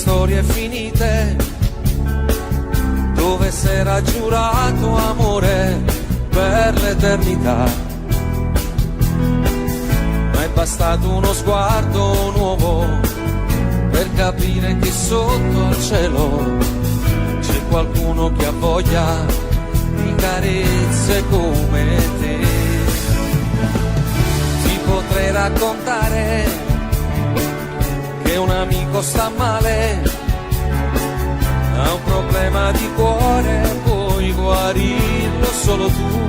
storie finite, dove s'era giurato amore per l'eternità. Ma è bastato uno sguardo nuovo per capire che sotto al cielo c'è qualcuno che ha voglia di carezze come te. Ti potrei raccontare che un amico sta male, ha un problema di cuore, puoi guarirlo solo tu.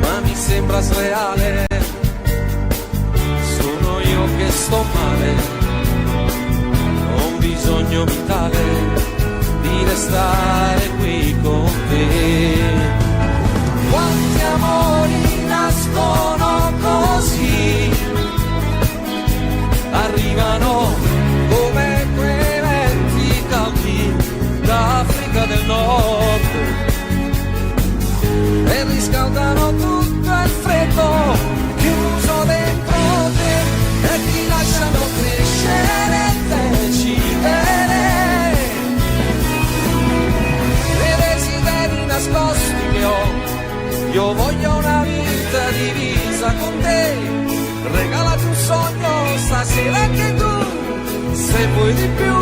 Ma mi sembra sleale, sono io che sto male, ho un bisogno vitale di restare qui con te. Quanti amori nascono così, arrivano come quei venti caldi d'Africa del Nord e riscaldano tutto il freddo chiuso dentro te e ti lasciano crescere e decidere dei desideri nascosti che ho. Io voglio una vita divisa con te, regalati un sogno stasera anche tu, se vuoi di più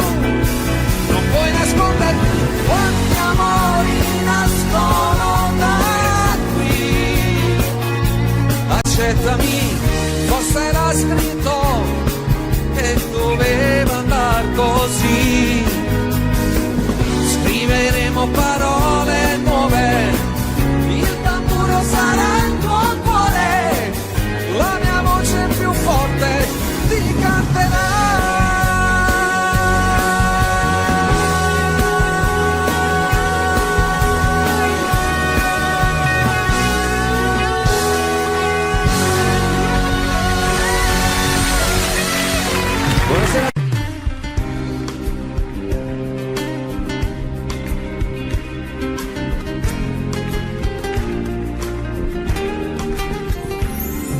non puoi nasconderti. Quanti amori nascono da qui, accettami, forse era scritto che doveva andar così. Scriveremo parole nuove, il tamburo sarà il tuo cuore, la mia voce più forte ti canterà. Buonasera.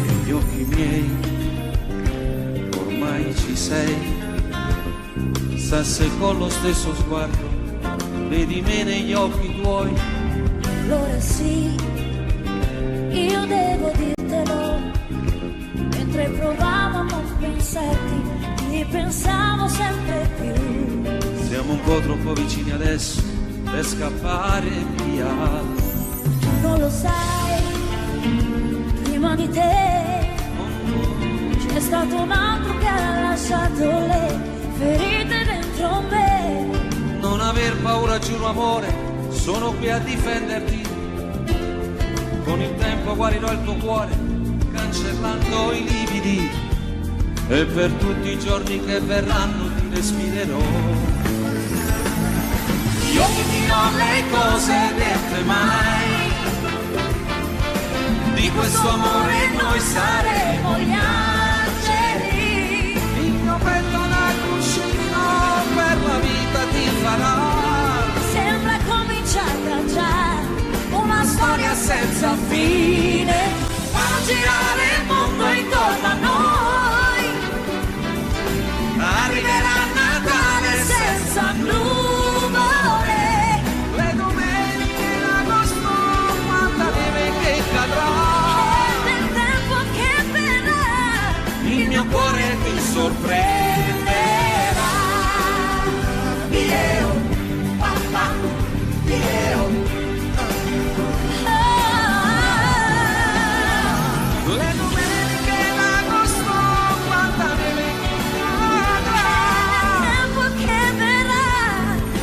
Negli occhi miei ormai ci sei, sa se con lo stesso sguardo vedi me negli occhi tuoi. Allora sì, io devo dirtelo, mentre provavo a non pensarti, ti pensavo sempre più. Siamo un po' troppo vicini adesso per scappare via. Tu non lo sai, prima di te c'è stato un altro che ha lasciato le ferite dentro me. Non aver paura, giuro amore, sono qui a difenderti. Con il tempo guarirò il tuo cuore, cancellando i lividi, e per tutti i giorni che verranno ti respirerò. Io ti dirò le cose dette mai, di questo amore noi saremo gli angeli. Il mio petto da cuscino per la vita ti farà. Sembra cominciata già una storia senza fine, fa girare il mondo intorno a noi. Arriverà Natale senza nuvole, Le domeniche d'agosto, quanta neve che cadrà, e nel tempo che verrà il mio cuore ti sorprenderà. io, papà, io. Le domeniche d'agosto, quanta neve che cadrà, Tempo che verrà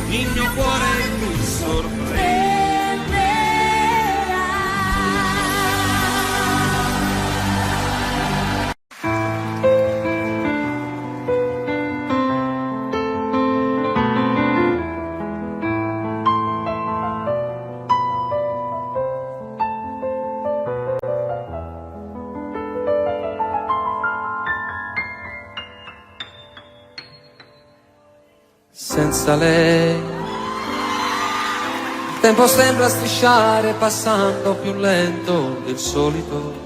il mio cuore ti sorprenderà. Senza lei il tempo sembra strisciare, passando più lento del solito.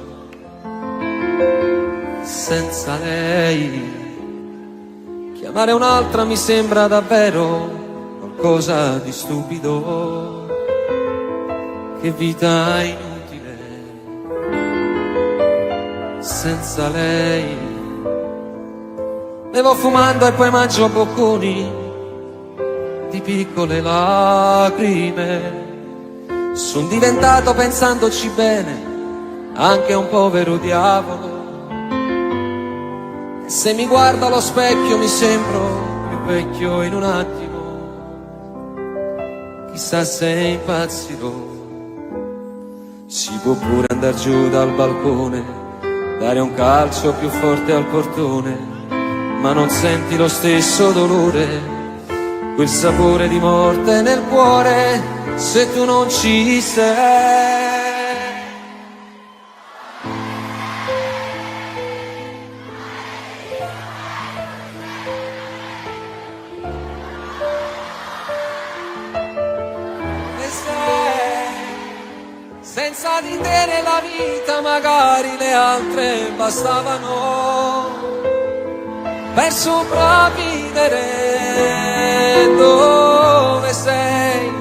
Senza lei chiamare un'altra mi sembra davvero qualcosa di stupido. Che vita inutile senza lei. Bevo fumando e poi mangio bocconi di piccole lacrime. Son diventato, pensandoci bene, anche un povero diavolo. E se mi guardo allo specchio mi sembro più vecchio in un attimo. Chissà se impazzirò. Si può pure andar giù dal balcone, dare un calcio più forte al portone, ma non senti lo stesso dolore, quel sapore di morte nel cuore, se tu non ci sei. Senza di te nella vita magari le altre bastavano per sopravvivere. Dove sei?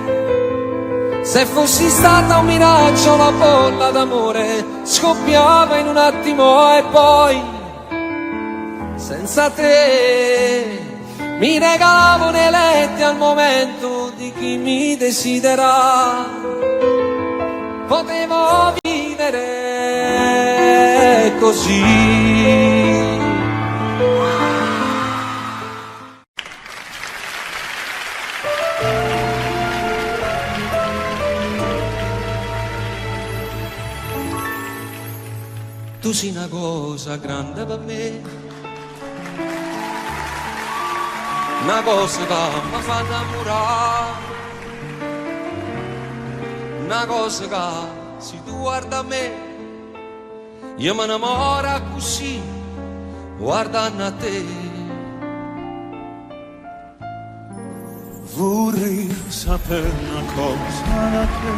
Se fossi stata un miraggio la bolla d'amore scoppiava in un attimo e poi senza te mi regalavo nei letti al momento di chi mi desidera. Potevo vivere così. Tu sei una cosa grande per me, una cosa che mi fa innamorare. Una cosa che se tu guarda a me io mi innamoro così guardando a te. Vorrei sapere una cosa da te,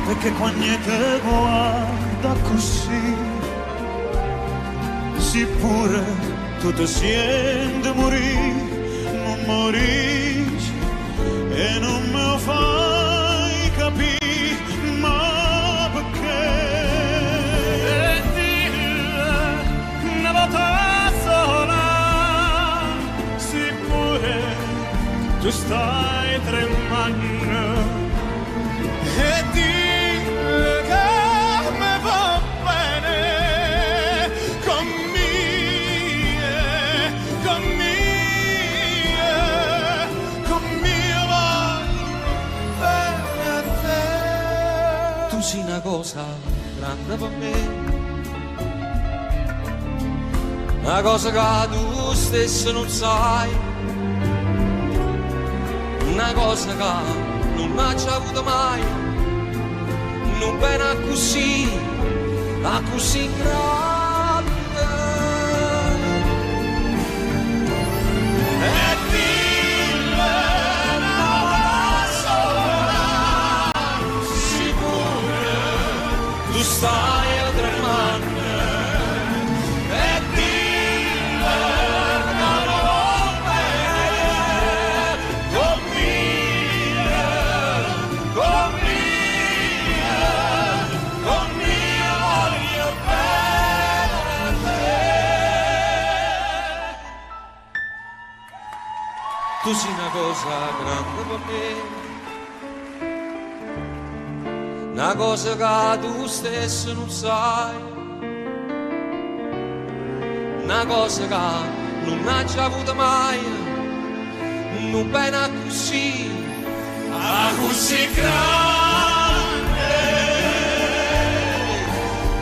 perché quando te guarda così si pure tu ti senti morire, non morisci e non me fai capire, ma perché? E dille una volta sola, sicure tu stai tremando, e dille che me va bene con sei una cosa grande per me, una cosa che tu stesso non sai, una cosa che non hai già avuto mai, non bene così, a così grande. E dille tu stai a tremare, e dille che non bene con mia voglio bene a te. Tu sei una cosa grande per me, una cosa che tu stesso non sai, una cosa che non hai già avuto mai, non bene così, a così grande,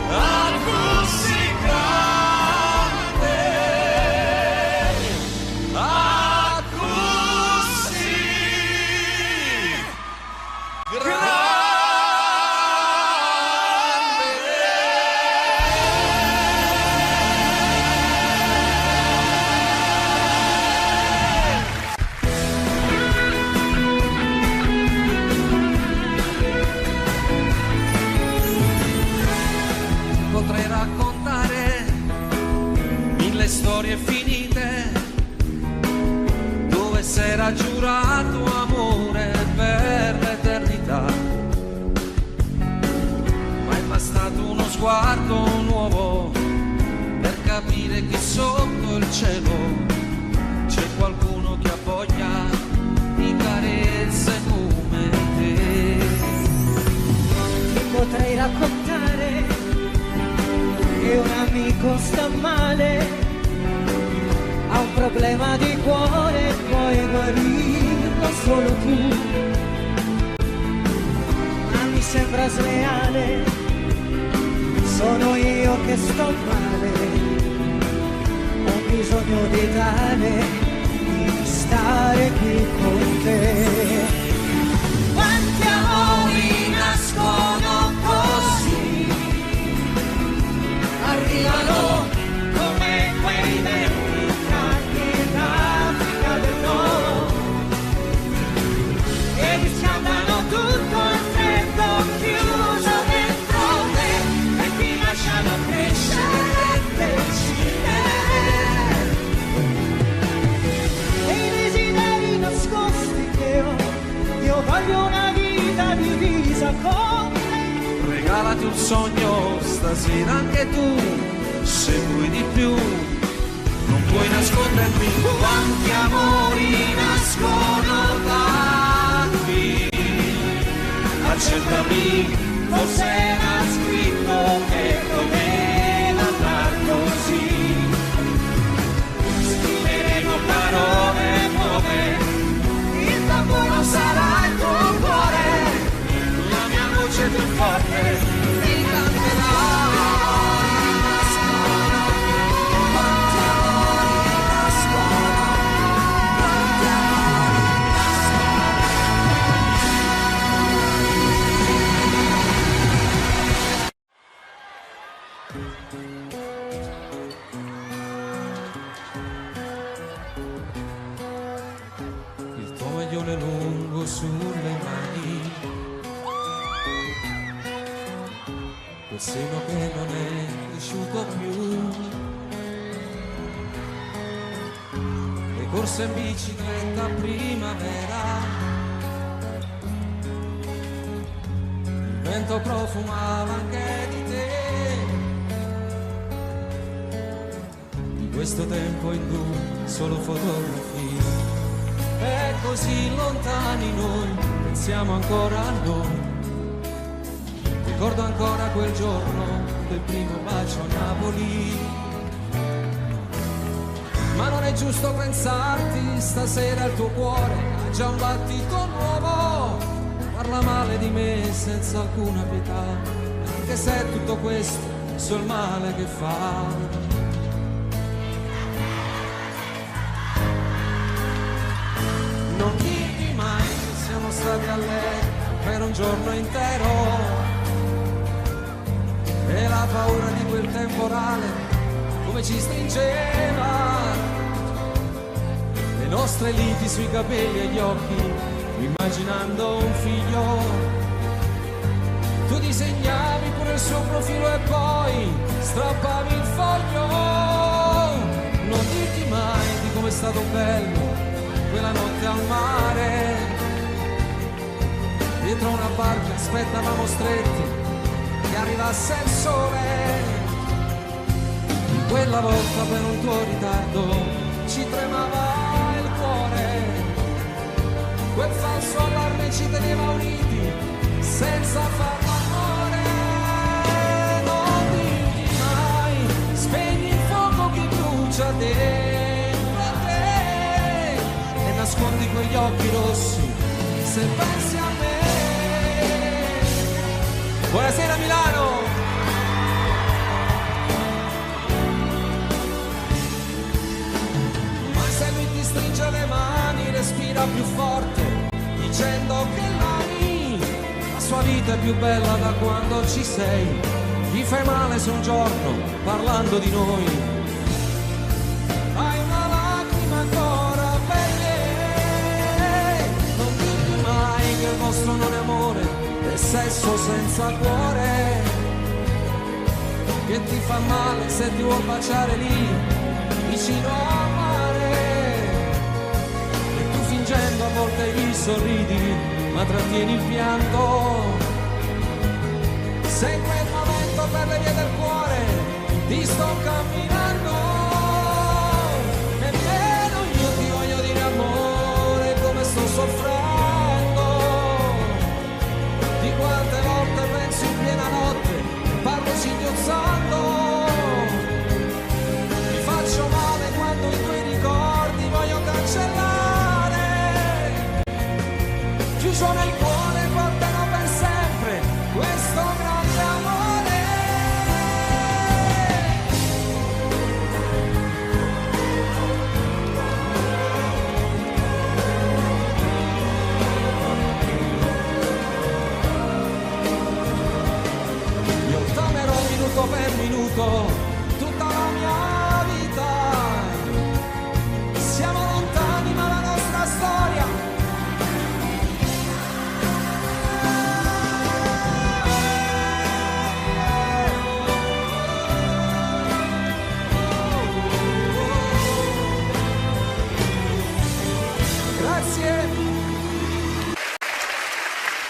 a così grande, a così grande. Potrei raccontare mille storie finite s'era giurato amore per l'eternità, ma è bastato uno sguardo nuovo per capire che sotto il cielo c'è qualcuno che ha voglia di carezze come te. Ti potrei raccontare che un amico sta male, ha un problema di cuore, puoi guarirlo solo tu. Ma mi sembra sleale, sono io che sto male, ho bisogno di dare, di stare qui con te. Quanti amori nascono così, arrivano come quei venti caldi d'Africa del Nord, e riscaldano tutto il freddo chiuso dentro te, e ti lasciano crescere e decidere. E i desideri nascosti che ho, io voglio una vita divisa con te. Regalati un sogno stasera anche tu, se vuoi di più non puoi nascondermi. Quanti amori nascono da qui, Accettami, forse era scritto che doveva andar così. Scriveremo parole nuove, il tamburo sarà il tuo cuore, la mia voce più forte ti canterà. il tuo maglione lungo sulle mani, quel seno che non è cresciuto più, le corse in bicicletta a primavera, il vento profumava anche di te, di questo tempo in cui solo fotografie. E così lontani noi, pensiamo ancora a noi. Ricordo ancora quel giorno del primo bacio a Napoli. Ma non è giusto pensarti, stasera il tuo cuore ha già un battito nuovo. Parla male di me senza alcuna pietà, anche se è tutto questo so il male che fa. Non dirmi mai che siamo stati a letto per un giorno intero, e la paura di quel temporale come ci stringeva, le nostre liti sui capelli e gli occhi, immaginando un figlio. Tu disegnavi pure il suo profilo e poi strappavi il foglio. Non dirti mai di come è stato bello quella notte al mare, dietro una barca aspettavamo stretti che arrivasse il sole. Quella volta per un tuo ritardo ci tremava il cuore, quel falso allarme ci teneva uniti senza far l'amore. Non dirti mai, spegni il fuoco che brucia dentro a te e nascondi quegli occhi rossi se pensi a me. Buonasera Milano! Ma se lui ti stringe le mani, respira più forte, dicendo che l'ami, la sua vita è più bella da quando ci sei. Gli fai male se un giorno, parlando di noi, hai una lacrima ancora per lei. Non dirmi mai che il vostro non è amore, è sesso senza cuore, che ti fa male se ti vuol baciare lì vicino al mare, e tu fuggendo a volte gli sorridi, ma trattieni il pianto. Se in quel momento per le vie del cuore ti sto camminando, nemmeno io ti voglio dire amore come sto soffrendo. Di quante volte penso in piena notte, parlo singhiozzando. Mi faccio male quando i tuoi ricordi voglio cancellare. Chiuso nel cuore portano per sempre questo grande amore. Io t'amerò minuto per minuto tutta la mia vita. Siamo lontani ma la nostra storia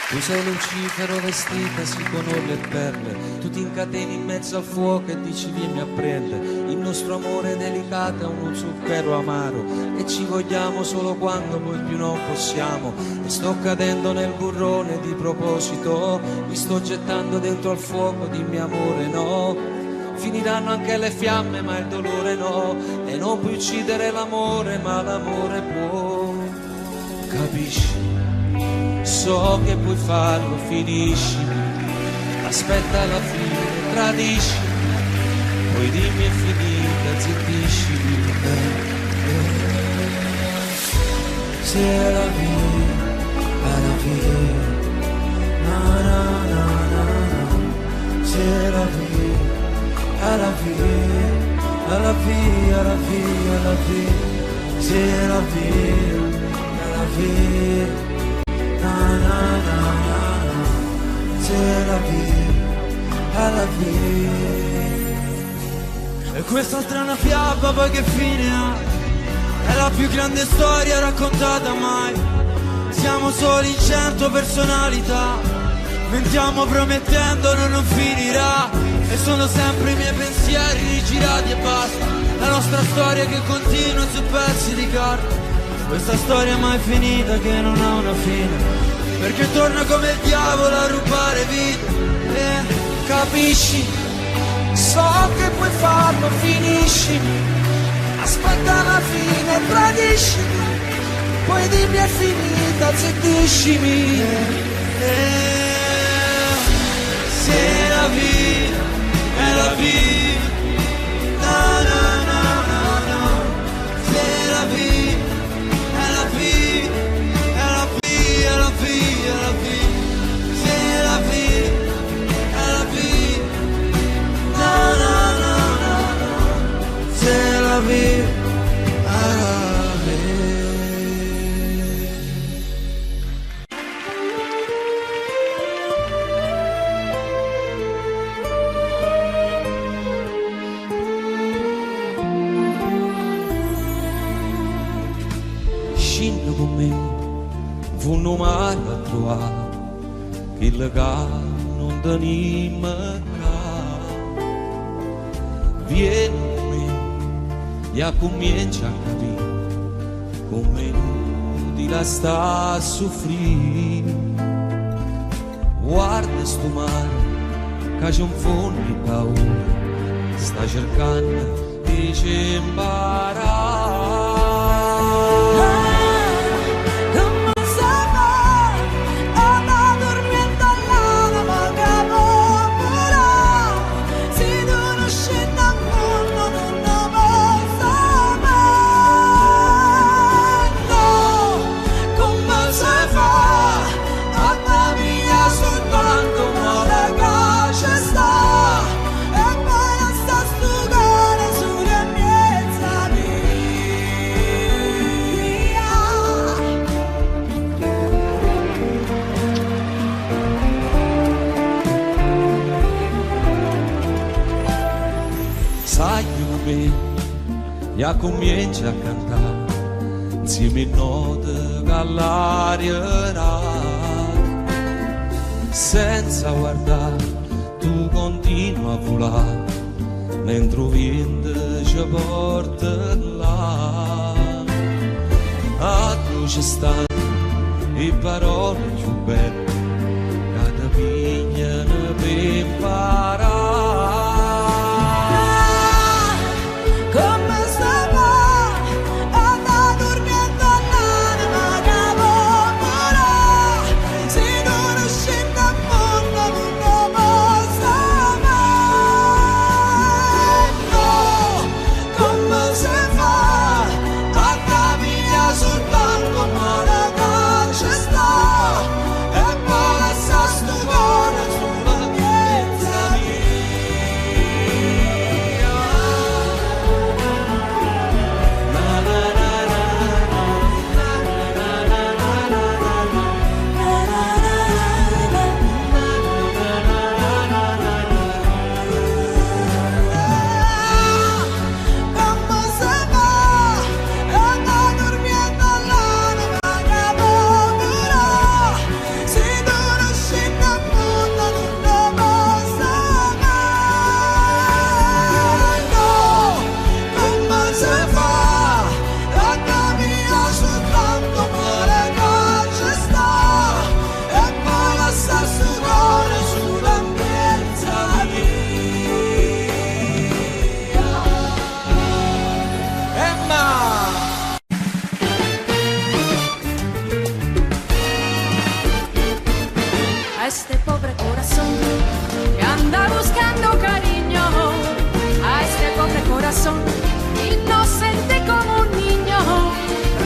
tu sei Lucifero vestitasi con orle e perle, tu ti incateni in mezzo al fuoco e dici vieni a prendere. Il nostro amore delicato è uno zucchero amaro e ci vogliamo solo quando poi più non possiamo. E sto cadendo nel burrone di proposito, mi sto gettando dentro al fuoco, dimmi amore no. Finiranno anche le fiamme ma il dolore no, e non puoi uccidere l'amore ma l'amore può. Capisci? So che puoi farlo, finiscimi, aspetta la fine, tradiscimi, poi dimmi è finita, zittiscimi. C'est la vie, la vie, na na na na na. C'est la vie, la vie, la vie, la vie, la vie. C'est la vie, la vie. Na na na na na, c'est la vie. E questa strana fiaba poi che fine ha? È la più grande storia raccontata mai. Siamo soli in 100 personalità, mentiamo promettendo non finirà. E sono sempre i miei pensieri rigirati e basta. La nostra storia che continua su pezzi di carta. Questa storia mai finita che non ha una fine, perché torna come il diavolo a rubare vita. Capisci? So che puoi farlo, finiscimi, aspetta la fine, tradiscimi, poi dimmi è finita, zittiscimi. C'est la vie, è la vie, na na na na na, c'est la vie. La vie, la vie, la vie, c'est la vie, la vie, na na na na na, c'est la vie, la vie. Scinno con me funno mai a trovare quello che non tenim qua. Vieni con me, e comincia a capire come ti la sta a soffrire. Guarda sto mare che c'è un fondo di paura, sta cercando di ci imparare. sai più me, ya comincia a cantare, insieme note che l'aria senza guardare tu continua a volare mentre il vento ci porta là. A tu ci stanno le parole più belle che ti pigliano per imparare. Come se va, anda dormendo l'anima che volerà, se non scende a fondo non lo posso mai. No, come se fa, a camminare sul banco ma la calcia sta, e poi lascia sto cuore sulla piazza mia. Come se va, anda durmiendo l'anima che volerà, se non scende a fondo non lo posso mai. No, come se fa, a camminare sul banco ma la calcia sta, e poi lascia sto cuore sulla piazza mia. Emma! A este pobre corazón que anda buscando cariño, a este pobre corazón inocente como un niño,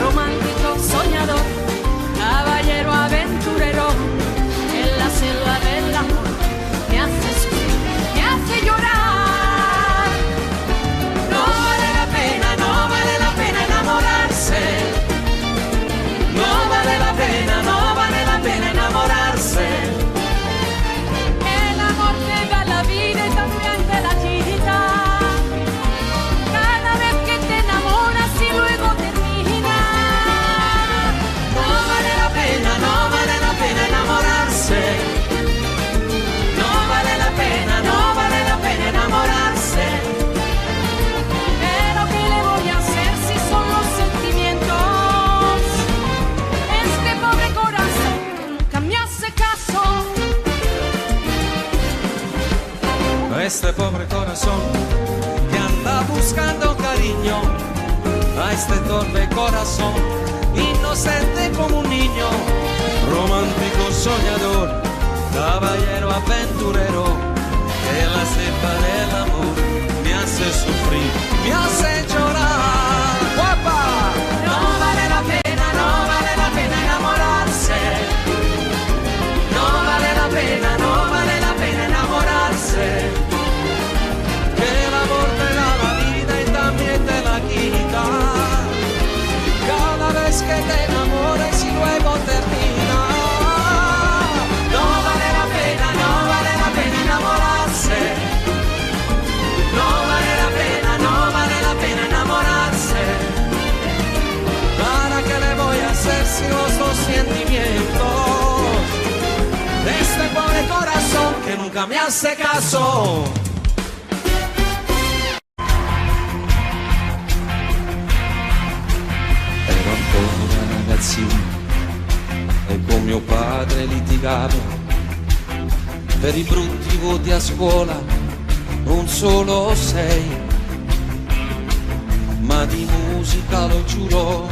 romántico, soñador, caballero aventurero, en la selva del amor me hace sufrir, me hace llorar. No vale la pena, no vale la pena enamorarse. No vale la pena, no vale la pena enamorarse. El amor te da la vida y también te la quita. Cada vez que te enamoras y luego termina. No vale la pena, no vale la pena enamorarse. No vale la pena, no vale la pena enamorarse. Pero ¿qué le voy a hacer si son los sentimientos? Este pobre corazón nunca me hace caso. A este pobre corazón que anda buscando cariño, a este torpe corazón inocente como un niño, romántico soñador, caballero aventurero, que la cepa del amor me hace sufrir, me hace llorar. ¡Guapa! No vale la pena, no vale la pena enamorarse. No vale la pena, no vale la pena enamorarse. Que el amor te da la vida y también te la quita. Cada vez que te enamores y luego termina. No vale la pena, no vale la pena enamorarse. No vale la pena, no vale la pena enamorarse. ¿Para qué le voy a hacer si los dos sentimientos de este pobre corazón que nunca me hace caso? Ero ancora ragazzino e con mio padre litigavo per i brutti voti a scuola, un solo 6, ma di musica lo giuro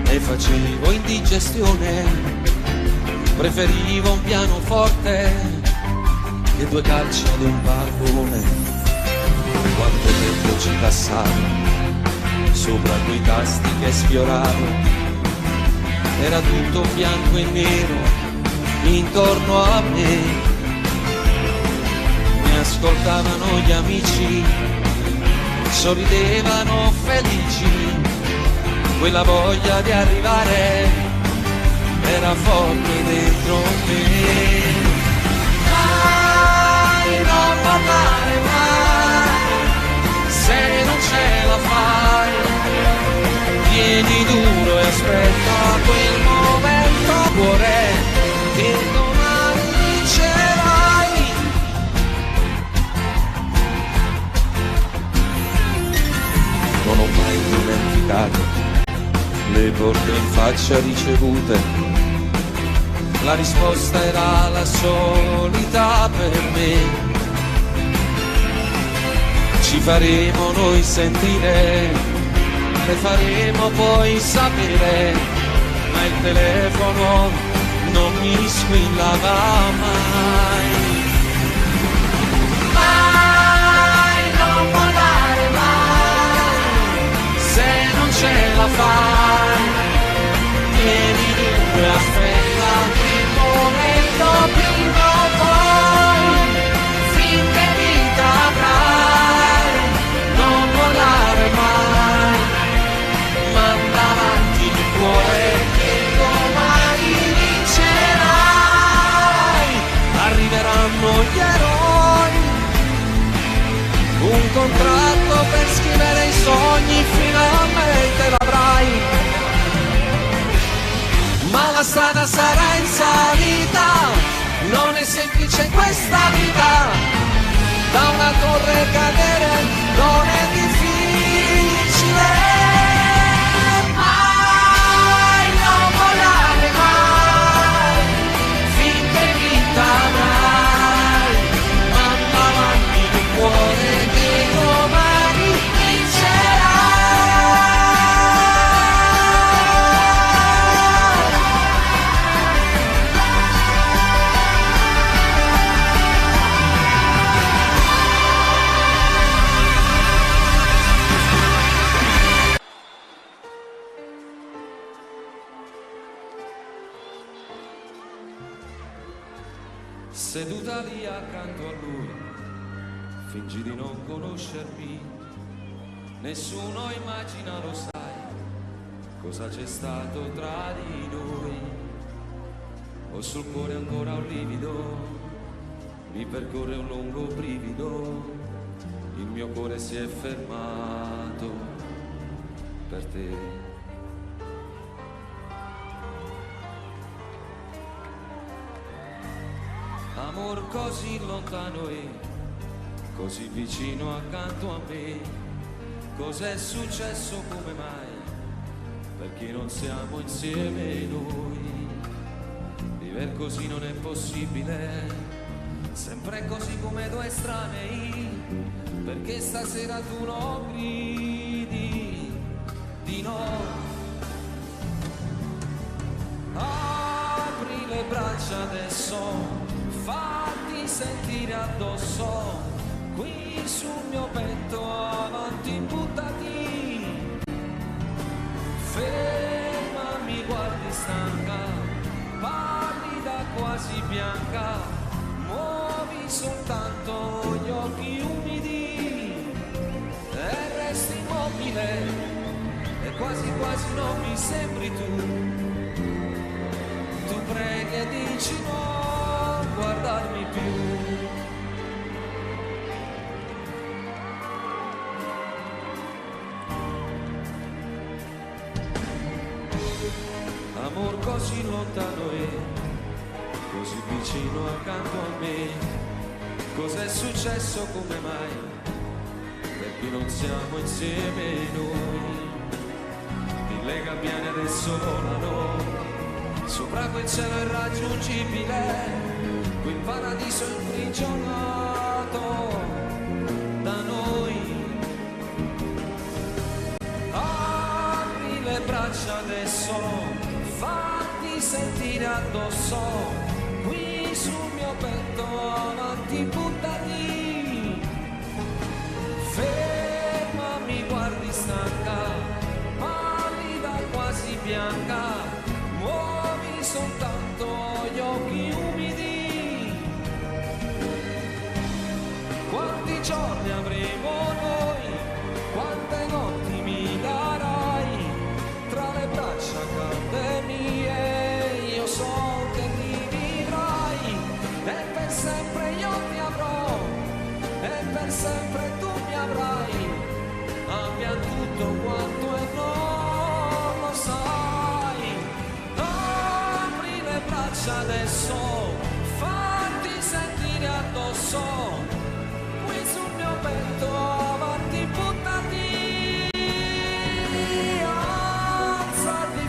e facevo indigestione, preferivo un pianoforte che 2 calci ad un pallone. Quanto tempo ci passava sopra quei tasti che sfioravo, era tutto bianco e nero intorno a me, mi ascoltavano gli amici, sorridevano felici, quella voglia di arrivare era forte dentro me. Mai non parlare mai, se non ce la fai, vieni tu le porte in faccia ricevute, la risposta era la solita per me. Ci faremo noi sentire, le faremo poi sapere, ma il telefono non mi squillava mai. Mai, non mollare mai, se non ce la fai, vieni dunque, aspetta il momento prima o poi, finché vita avrai, non mollare mai, manda avanti il cuore che domani vincerai, arriveranno gli eroi, un contratto per scrivere i sogni, finalmente l'avrai, ma la strada sarà in salita, non è semplice questa vita, da una torre cadere non è difficile, mai, non volare mai, finché vita avrai, manda avanti il cuore che domani vincerà. Seduta lì accanto a lui, fingi di non conoscermi, nessuno immagina, lo sai, cosa c'è stato tra di noi. Ho sul cuore ancora un livido, mi percorre un lungo brivido, il mio cuore si è fermato per te. Amor così lontano e così vicino accanto a me, cos'è successo, come mai, perché non siamo insieme noi, viver così non è possibile, sempre così come due estranei, perché stasera tu non gridi di no, apri le braccia adesso, fatti sentire addosso, qui sul mio petto, avanti buttati, fermami, guardi stanca, pallida quasi bianca, muovi soltanto gli occhi umidi e resti immobile e quasi quasi non mi sembri tu preghi e dici no, guardarmi più. Amor così lontano e così vicino accanto a me, cos'è successo, come mai, perché non siamo insieme noi, mille gabbiane adesso volano sopra quel cielo irraggiungibile, quel paradiso imprigionato da noi. Apri le braccia adesso, fatti sentire addosso, qui sul mio petto, avanti buttati, fermami, guardi stanca, pallida quasi bianca, muovi soltanto gli occhi umidi. Quanti giorni avremo noi, quante notti mi darai, tra le braccia calde mie, io so che mi vivrai, e per sempre io ti avrò, e per sempre tu mi avrai, abbia tutto quanto è non lo sai. Apri le braccia adesso, fatti sentire addosso, qui sul mio petto, avanti buttati, alzati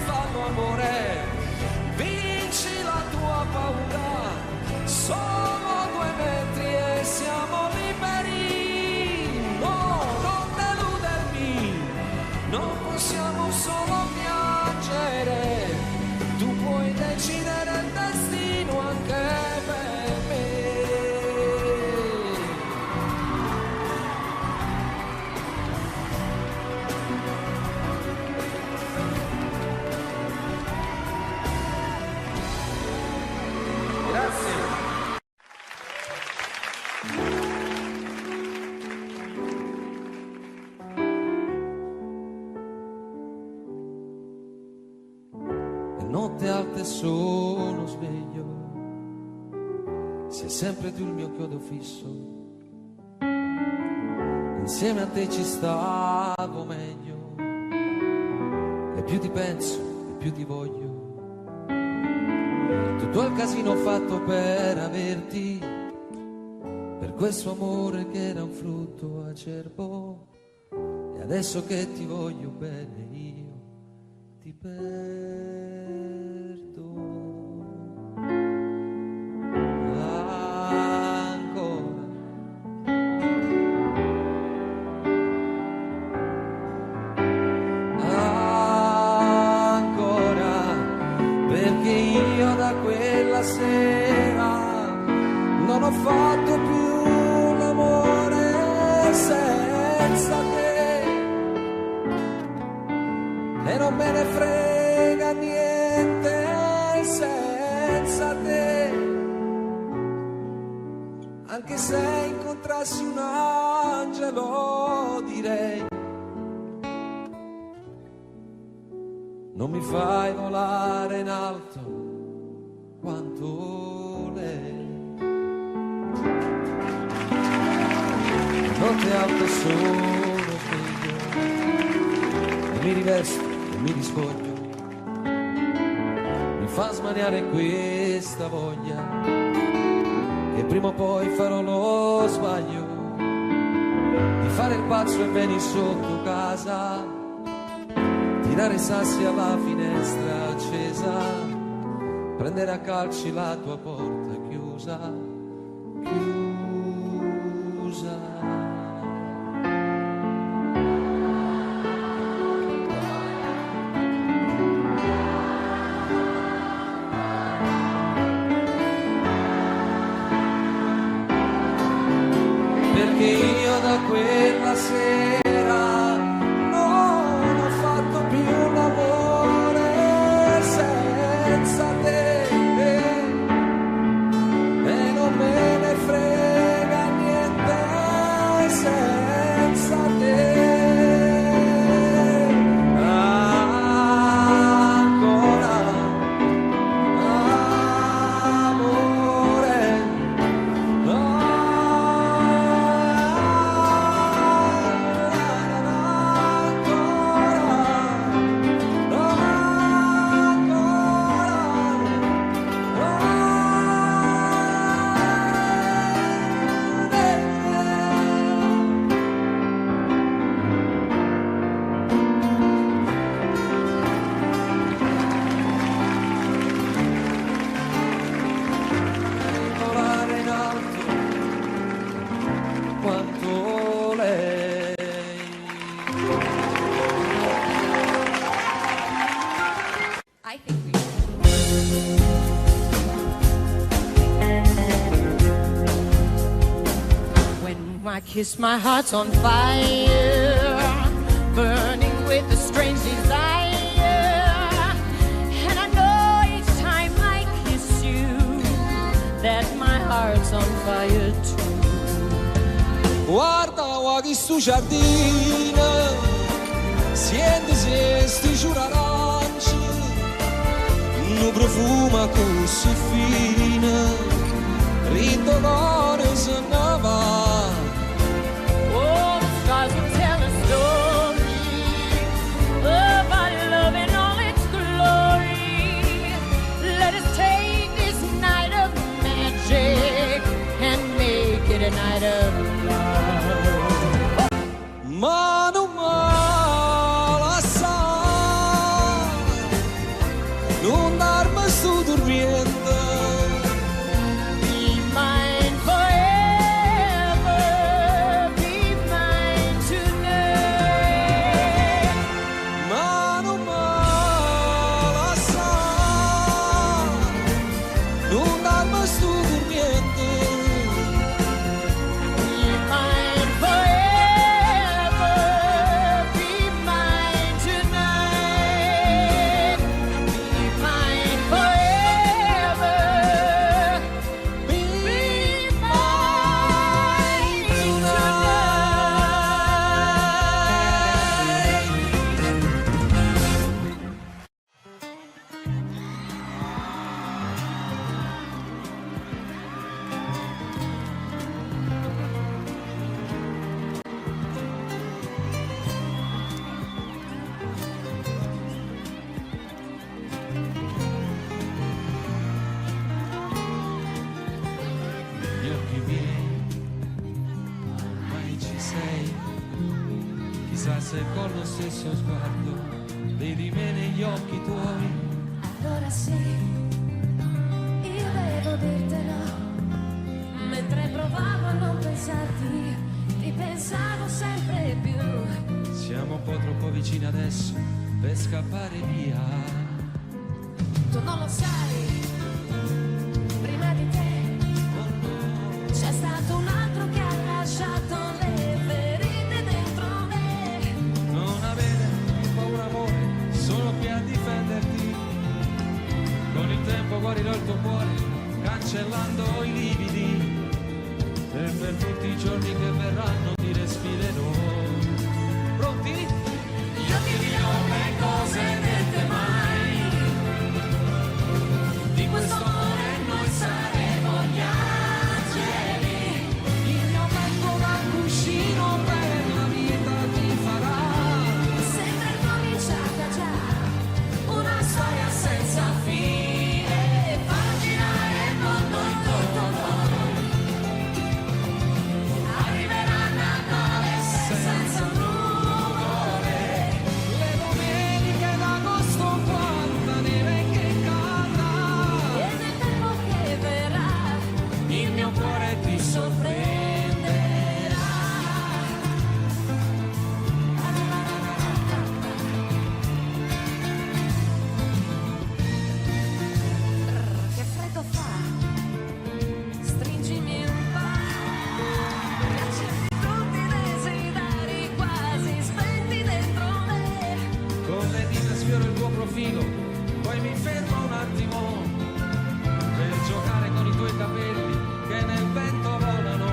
notte alta sono sveglio, sei sempre tu il mio chiodo fisso, insieme a te ci stavo meglio, e più ti penso e più ti voglio. Tutto il casino fatto per averti, per questo amore che era un frutto acerbo, e adesso che ti voglio bene io ti perdo ancora. Ancora, perché io da quella sera non ho fatto più l'amore senza te, e non me ne frega niente senza te, anche se incontrassi un angelo direi non mi fai volare in alto quanto lei. Notte alta sono sveglio, e mi rivesto e mi rispoglio, mi fa smaniare questa voglia, che prima o poi farò lo sbaglio di fare il pazzo e venire sotto casa, tirare sassi alla finestra accesa, prendere a calci la tua porta chiusa, chiusa. Perché io da quella sera non ho fatto più l'amore senza te, e non me ne frega niente senza te. Ancora, amore, volare in alto quanto lei. I think we When I kiss, my heart's on fire, burning with a strange desire. And I know each time I kiss you that my heart's on fire too. Guarda, guardi sto giardino, siente se sti ciuraranci, un profumo così fine, ritto cuore se ne va. Oh, the stars will tell a story of our love in all its glory. Let us take this night of magic and make it a night of love. Ma non male assai, non darmi sto dormiendo. Be mine forever. chissà se con lo stesso sguardo vedi me negli occhi tuoi. Allora sì, io devo dirtelo, mentre provavo a non pensarti, ti pensavo sempre più. Siamo un po' troppo vicini adesso per scappare via. Tu non lo sai, prima di te c'è stato un altro che ha lasciato le ferite dentro me. Non avere paura amore, sono qui a difenderti. Con il tempo guarirò il tuo cuore, cancellando i lividi. E per tutti i giorni che verranno ti respirerò. Pronti? Io ti dirò le cose dette mai. Di questo amore noi saremo gli angeli. Il mio petto da cuscino per la vita ti farà. Sembra cominciata già una storia senza fine, farà girare il mondo intorno a noi. Arriverà Natale senza nuvole, Le domeniche d'agosto quanta neve che cadrà. e nel tempo che verrà Il mio cuore ti sorprenderà. Che freddo fa, stringimi un po', piacciono tutti i desideri quasi spenti dentro me. Con le dita sfioro il tuo profilo, poi mi fermo un attimo per giocare con i tuoi capelli che nel vento volano.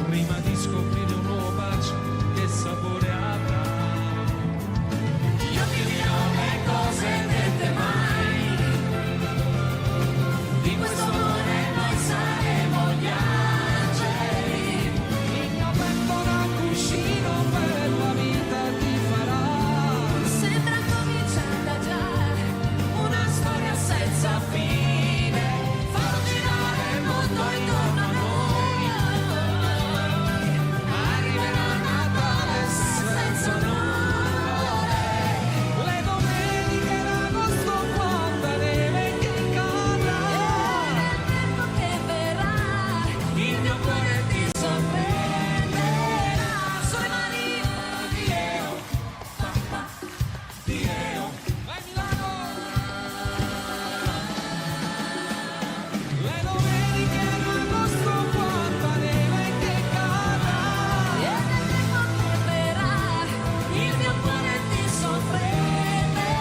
Prima di scoprire un nuovo bacio, che sapore avrà. Io ti dirò le cose dette mai. Di questo amore noi saremo gli angeli. Il mio petto da cuscino per la vita ti farà. Sembra cominciata già una storia senza fine, farò girare il mondo intorno a noi. Arriverà Natale senza nuvole. Le domeniche d'agosto quanta neve che cadrà. Nel tempo che verrà Il mio cuore ti sorprenderà. Sulle mani, Vai Milano! Le domeniche d'agosto quanta neve che cadrà. e nel tempo che verrà il mio cuore ti sorprenderà.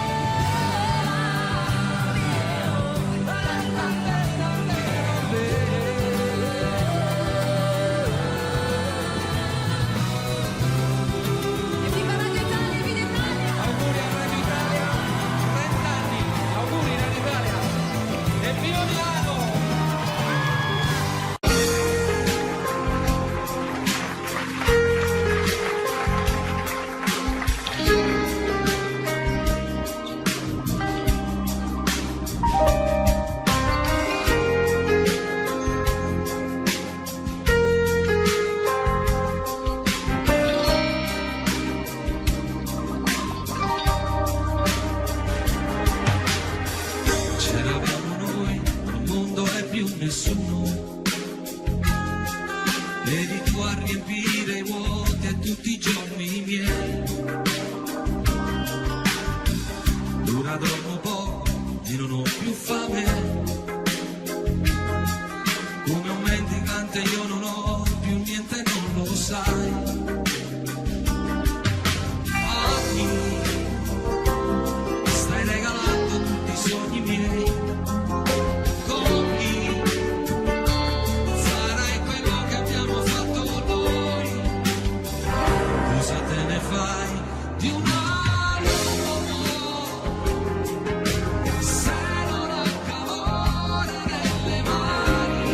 Viva Radio Italia, viva Italia! Auguri a Radio Italia, 30 anni, auguri Radio Italia e viva Milano! C'eravamo noi, il mondo è più nessuno. Vedi tu a riempire i vuoti e tutti i giorni miei. Ora dormo poco e non ho più fame. Come un mendicante io non ho più niente, non lo sai. Stai regalando tutti i sogni miei. Con chi farai quello che abbiamo fatto noi? Cosa te ne fai di un uomo se non ha calore nelle mani?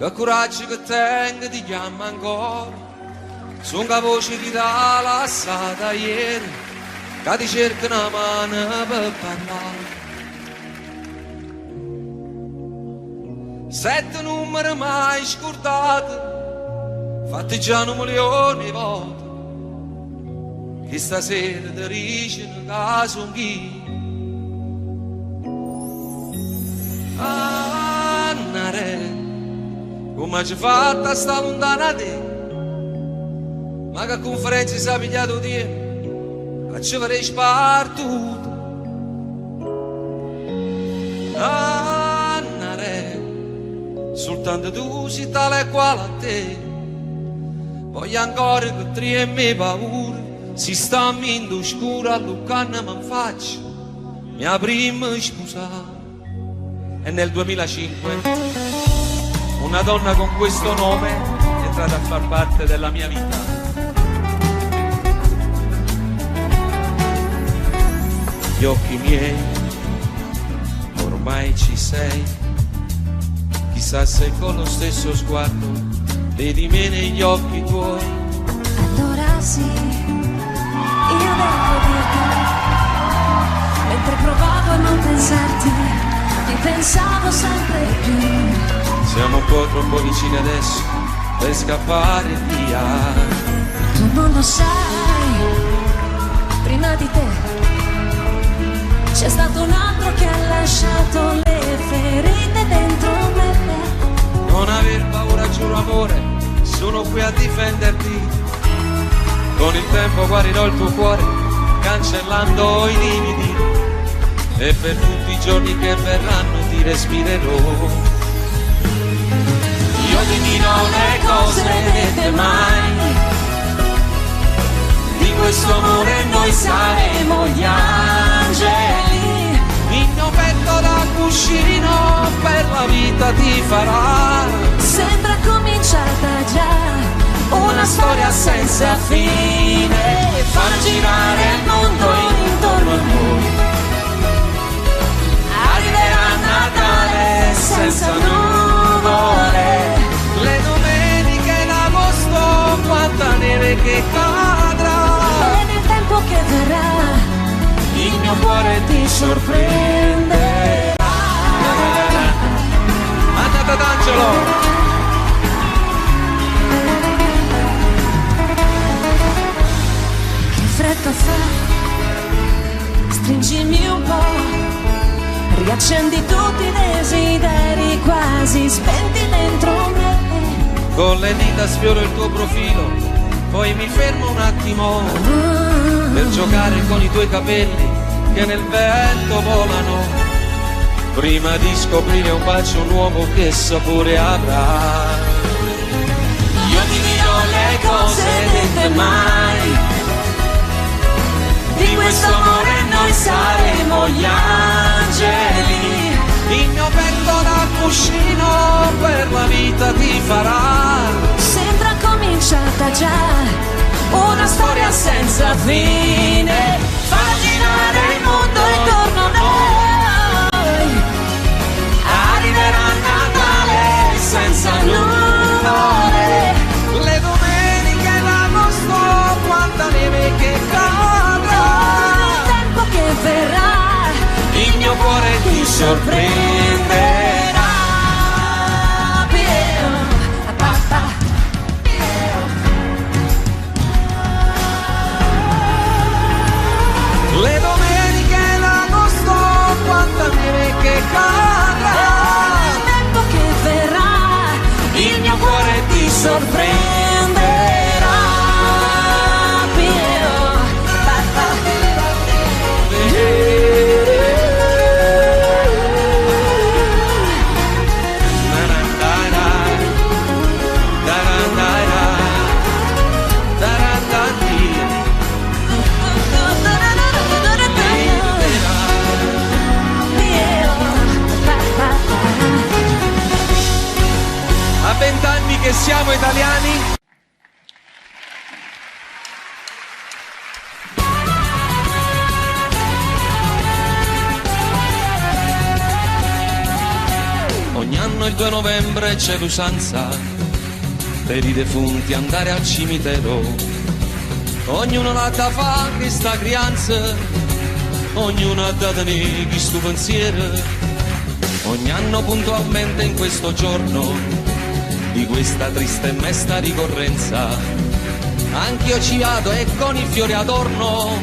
che coraggio che tengo ti chiama ancora, sono la voce che ti ha lasciata ieri, che ti cerca una mano per parlare. 7 numeri mai scordati, fatti già 1 milione di volte, che stasera ti dicono che sono chi. Annare, come ci fatta a sta lontana te, ma che conferenza si è pigliato di a ci avrei spartuto. Annare, soltanto tu sei tale e quale a te, voglio ancora che tremi paura, si sta in scura, all'uccanna mi faccio mia prima sposata. E nel 2005 una donna con questo nome è entrata a far parte della mia vita. Gli occhi miei, ormai ci sei, chissà se con lo stesso sguardo vedi me negli occhi tuoi. Allora sì, io devo dirti, mentre provavo a non pensarti, ti pensavo sempre di più. Siamo un po' troppo vicini adesso per scappare via. Tu non lo sai, prima di te c'è stato un altro che ha lasciato le ferite dentro me. Non aver paura, giuro amore, sono qui a difenderti. Con il tempo guarirò il tuo cuore, cancellando i lividi, e per tutti i giorni che verranno ti respirerò. Io ti dirò le cose dette mai, di questo amore noi saremo gli angeli. Il mio petto da cuscino per la vita ti farà. Sembra cominciata già Una storia senza fine, far girare il mondo intorno a noi. Arriverà Natale senza nuvole, le domeniche in agosto, quanta neve che cadrà. e nel tempo che verrà Il mio cuore ti sorprenderà. Andate ad Angelo. che fretta fa, stringimi un po', riaccendi tutti i desideri quasi spenti dentro me. Con le dita sfioro il tuo profilo, poi mi fermo un attimo per giocare con i tuoi capelli che nel vento volano, prima di scoprire un bacio nuovo che sapore avrà. Io ti dirò le cose dette mai, di questo amore noi saremo gli angeli. Il mio petto da cuscino per la vita ti farà. Sembra cominciata già una storia senza fine, fa girare il mondo intorno a noi. Arriverà Natale senza nuvole, le domeniche d'agosto, quanta neve che cadrà. Il tempo che verrà Il mio cuore ti sorprenderà. Le domeniche d'agosto, quanta neve che cadrà. Il tempo che verrà Il mio cuore ti sorprenderà. A 20 anni che siamo italiani. Ogni anno anno il 2 novembre c'è l'usanza per i defunti andare al cimitero. Ognuno l'ha da fa questa crianza, ognuno ha da tenere questo pensiero. Ogni anno puntualmente in questo giorno di questa triste e mesta ricorrenza, anch'io ci vado e con i fiori adorno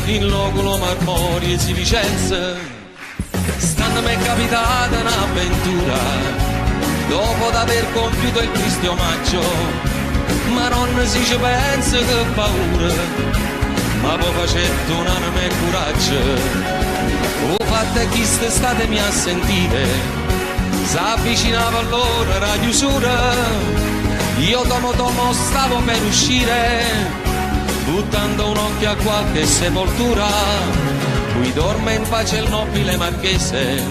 in loculo marmori e si Vicenza. Stanno mi è capitata un'avventura dopo d'aver compiuto il triste omaggio, ma non si ci pensa che paura, ma poi facetto un'anima e coraggio. O fatte chi state mi a sentire, s'avvicinava allora la chiusura, io tomo stavo per uscire, buttando un occhio a qualche sepoltura, qui dorme in pace il nobile marchese,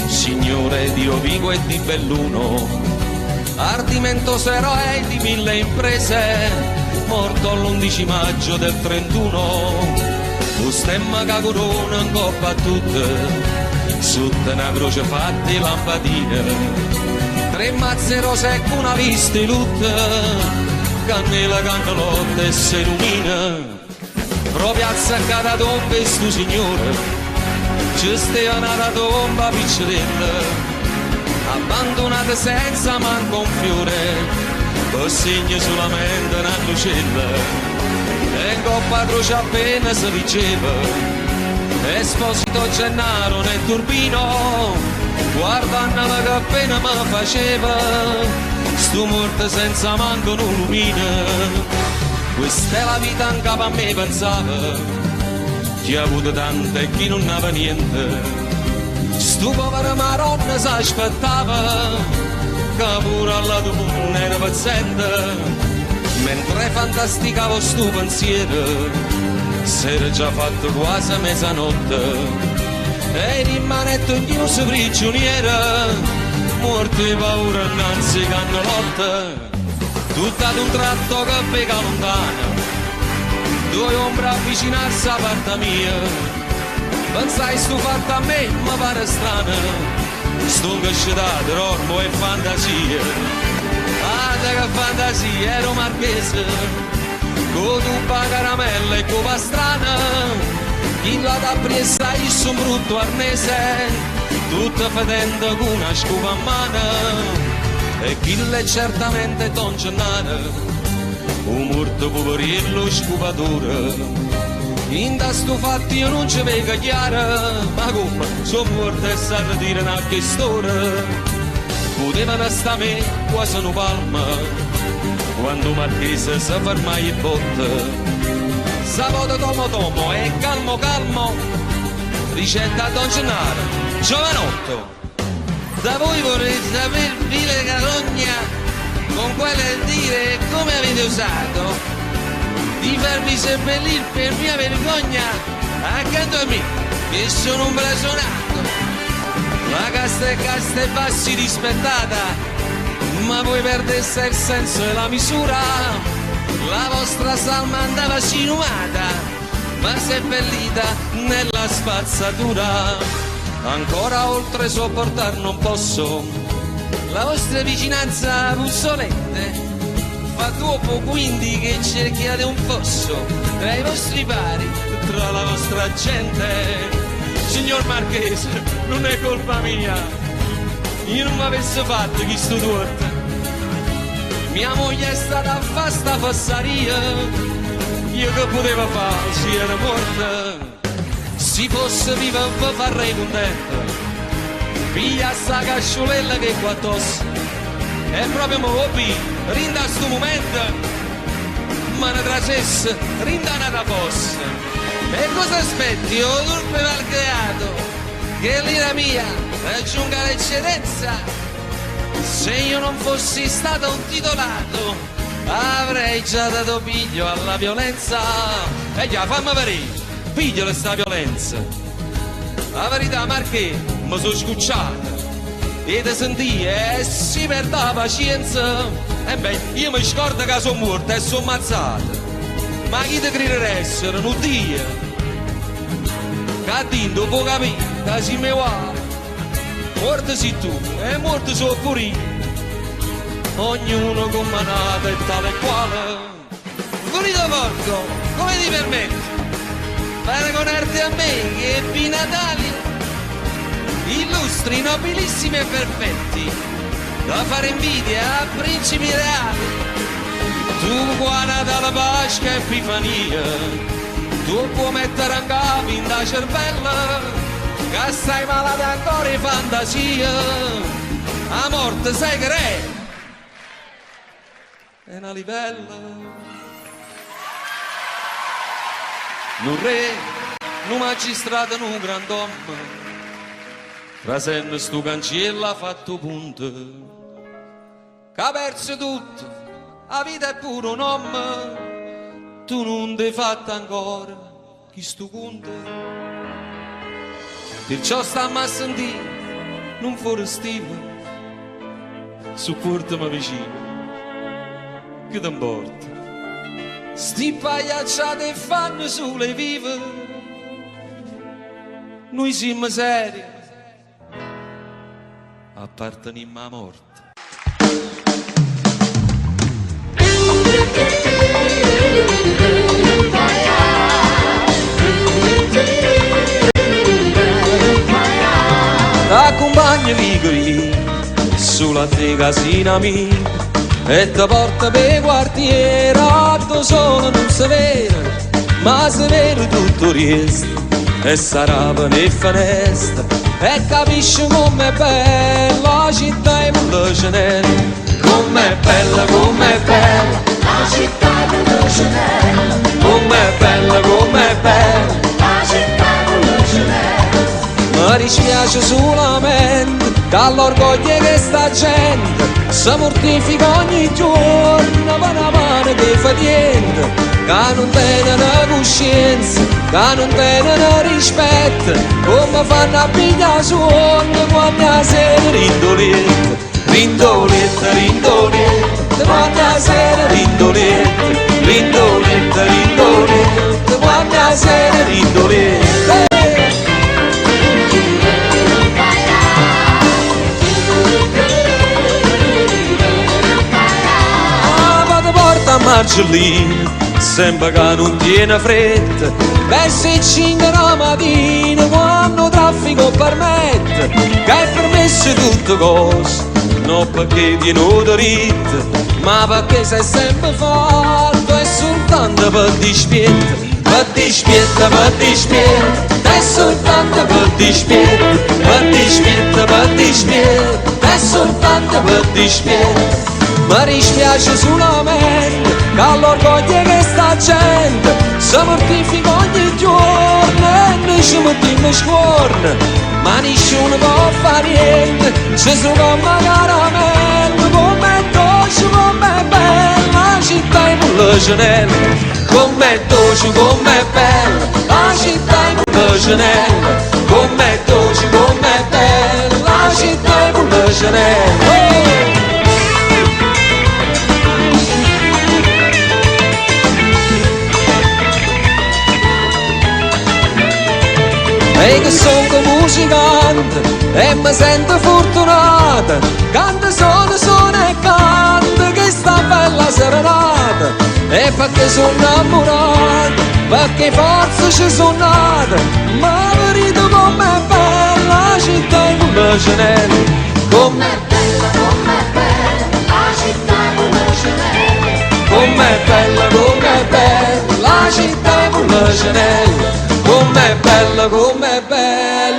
signore di Rovigo e di Belluno, ardimentoso eroe di 1000 imprese, morto l'11 maggio del 31, lo stemma che corona in coppa a tutte, sotto una croce fatta di lampadine, 3 mazze rose e una vista di lutte, cannella, cannellotta e se illumina, proprio azzaccata tomba e stu signore, ci stava una tomba piccerella, abbandonata senza manco un fiore, per segno solamente una lucella, e in coppa a croce appena si diceva, Esposito Gennaro nel turbino, guardandolo che appena mi faceva, sto morto senza manco un lumina. Questa è la vita anche a me pensava, chi ha avuto tante e chi non aveva niente. Sto povero maronna si aspettava, che pure alla tua era paziente. Mentre fantasticavo sto pensiero, s'era già fatto quasi mezzanotte, e rimanetto chiuso prigioniera, morto di paura innanzi cannellotta. Tutto ad un tratto che pega lontana, 2 ombre avvicinarsi a parte mia, pensai sto fatto a me, ma pare strana, sto incascetato, ormo e fantasia. Ah, che fantasia, ero marchese, con tuppa caramella e con pastrana, chi l'ha da presa il suo brutto arnese, tutta fedendo con una scupa a mano, e chi l'è certamente Don Gennaro, un morto poverillo scupatore. In da sto fatto io non ci vedo chiaro, ma come sono morto e sa dire una storia. Potevano sta me quasi una palma, quando Marchese si ferma e botta. Sabato tomo e calmo calmo, ricetta a Don Gennaro, giovanotto. Da voi vorrei saper vile carogna, con quelle dire come avete usato, di farvi seppellire per mia vergogna, accanto a me, che sono un blasonato. La casta e bassi rispettata, ma voi perdeste il senso e la misura, la vostra salma andava sinumata, ma seppellita nella spazzatura. Ancora oltre sopportar non posso la vostra vicinanza puzzolente, fa troppo quindi che cerchiate un fosso tra i vostri pari, tra la vostra gente. Signor Marchese, non è colpa mia, io non mi avessi fatto questo torto, mia moglie è stata a fare sta fassaria, io che potevo fare, si era morta. Si fosse viva vi farei contento, piglia sta casciolella che qua tosse, e proprio mo hobby, rinda a sto momento, ma ne trasesse, rinda una fossa. E cosa aspetti, o turpe malcreato, che l'ira mia raggiunga l'eccedenza? Se io non fossi stato un titolato, avrei già dato piglio alla violenza. E già, fammi vedere, piglio sta violenza. La verità, Marché, mi sono scucciata, e te sentì, e si perde la pazienza. E beh, io mi scordo che sono morta e sono ammazzata. Ma chi ti grideressero, non Dio? Che a Dio può capire, che si mi va. morte sei tu e morte so pure io, ognuno con manata e tale e quale. Volito Porco, come ti permetti? Paragonarti a me che ebbi Natali, illustri, nobilissimi e perfetti, da fare invidia a principi reali. Tu qua Natale, Pasqua e Epifania, tu puoi mettere a capo in da cervella, che stai malata ancora in fantasia, a morte sai che è una livella. Un re, un magistrato, un grand'uomo, trasenne sto cancello ha fatto punto, che ha perso tutto, la vita è pure un uomo, tu non ti hai fatto ancora chi sto conto. Perciò stammi a sentire, non fuori stiva, supportami vicino, che ti importa? Sti pagliacciate e fanno sulle vive, noi siamo seri, apparteniamo alla morte. T'accompagni qui sulla te casina mia e ti porta per quartiere, atto solo non si vede, ma si vede tutto il resto, e sarà per le finestre, e capisci com'è bella la città e la cenella, com'è bella, la città e la cenella, com'è bella, la città e la cenella. Mi dispiace solamente dall'orgoglio che sta gente si mortifica ogni giorno per una mano che fa niente, che non tenen coscienza, che non tenen rispetto, come fanno a pigliare sonno quando la sera rindoletta, rindoletta, rindoletta, quando la sera rindoletta, rindoletta, rindoletta, quando la sera rindoletta. Margellina, sembra che non tiene fretta, verso le 5 la mattina quando traffico permette, che è permesso tutte cose, non perché tiene diritto, ma perché sei sempre fatto e soltanto per dispietta, per dispietta, per dispietta, è soltanto per dispietta, per dispietta, per dispietta, è soltanto per dispietta. Mi dispiace solamente che all'orgoglio che sta gente si mortifica ogni giorno e noi ci mettiamo scorno, ma nessuno può fare niente, ci sono caramelle, com'è dolce, com'è bella la città e la cenella, com'è dolce, com'è bella la città e la cenella, com'è dolce, com'è bella la città e la cenella. E che sono musicante e mi sento fortunata, canto sono e canto che sta bella serenata, e perché sono innamorato, perché forse ci sono nata, ma verità com'è bella la città e la cenella, com'è bella la città e la cenella, com'è bella la città e la cenella, com'è bella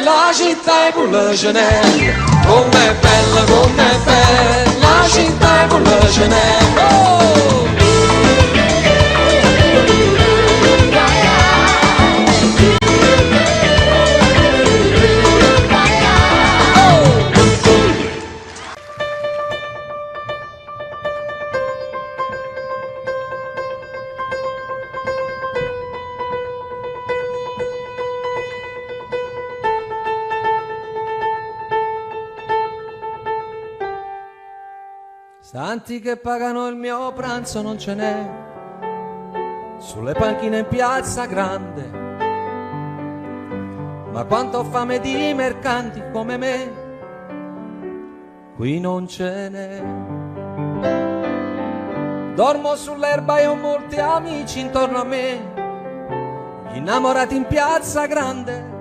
la città e la cenella, com'è bella la città e la cenella. Oh! Santi che pagano il mio pranzo non ce n'è, sulle panchine in piazza grande, ma quanto ho fame di mercanti come me, qui non ce n'è. Dormo sull'erba e ho molti amici intorno a me, gli innamorati in piazza grande,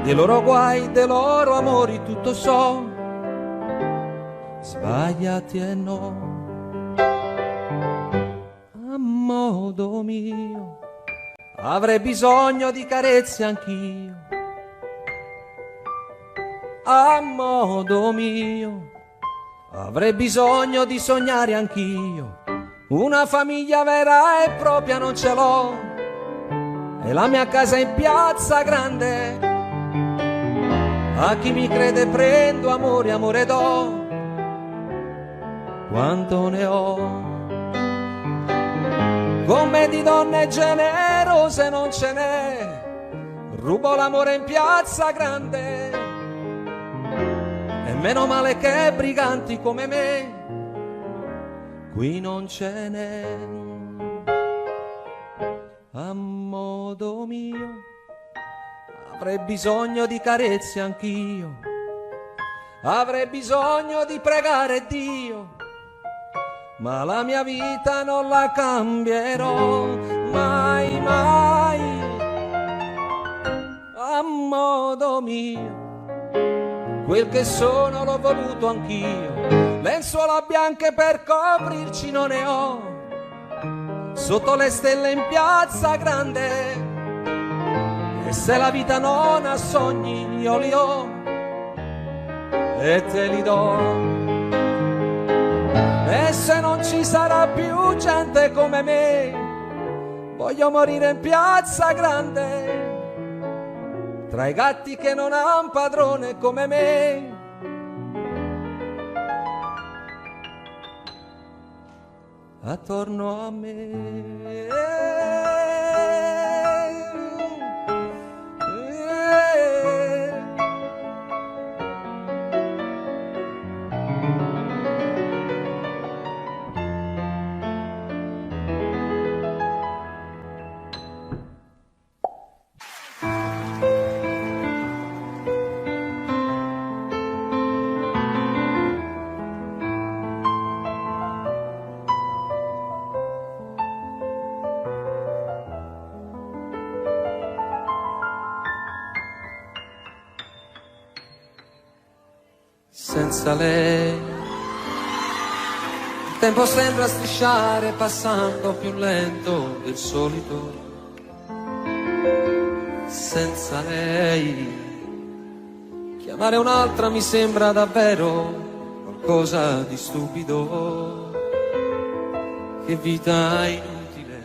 dei loro guai, dei loro amori tutto so, sbagliati e no. A modo mio avrei bisogno di carezze anch'io, a modo mio avrei bisogno di sognare anch'io. Una famiglia vera e propria non ce l'ho, e la mia casa in piazza grande. A chi mi crede prendo amore, amore do, quanto ne ho. Come di donne generose non ce n'è, rubo l'amore in piazza grande. E meno male che briganti come me qui non ce n'è. A modo mio avrei bisogno di carezze anch'io, avrei bisogno di pregare Dio, ma la mia vita non la cambierò mai, mai. A modo mio quel che sono l'ho voluto anch'io, lenzuola bianche per coprirci non ne ho, sotto le stelle in piazza grande. E se la vita non ha sogni io li ho e te li do. E se non ci sarà più gente come me, voglio morire in piazza grande, tra i gatti che non han padrone come me. Attorno a me. Senza lei il tempo sembra strisciare passando più lento del solito. Senza lei chiamare un'altra mi sembra davvero qualcosa di stupido. Che vita inutile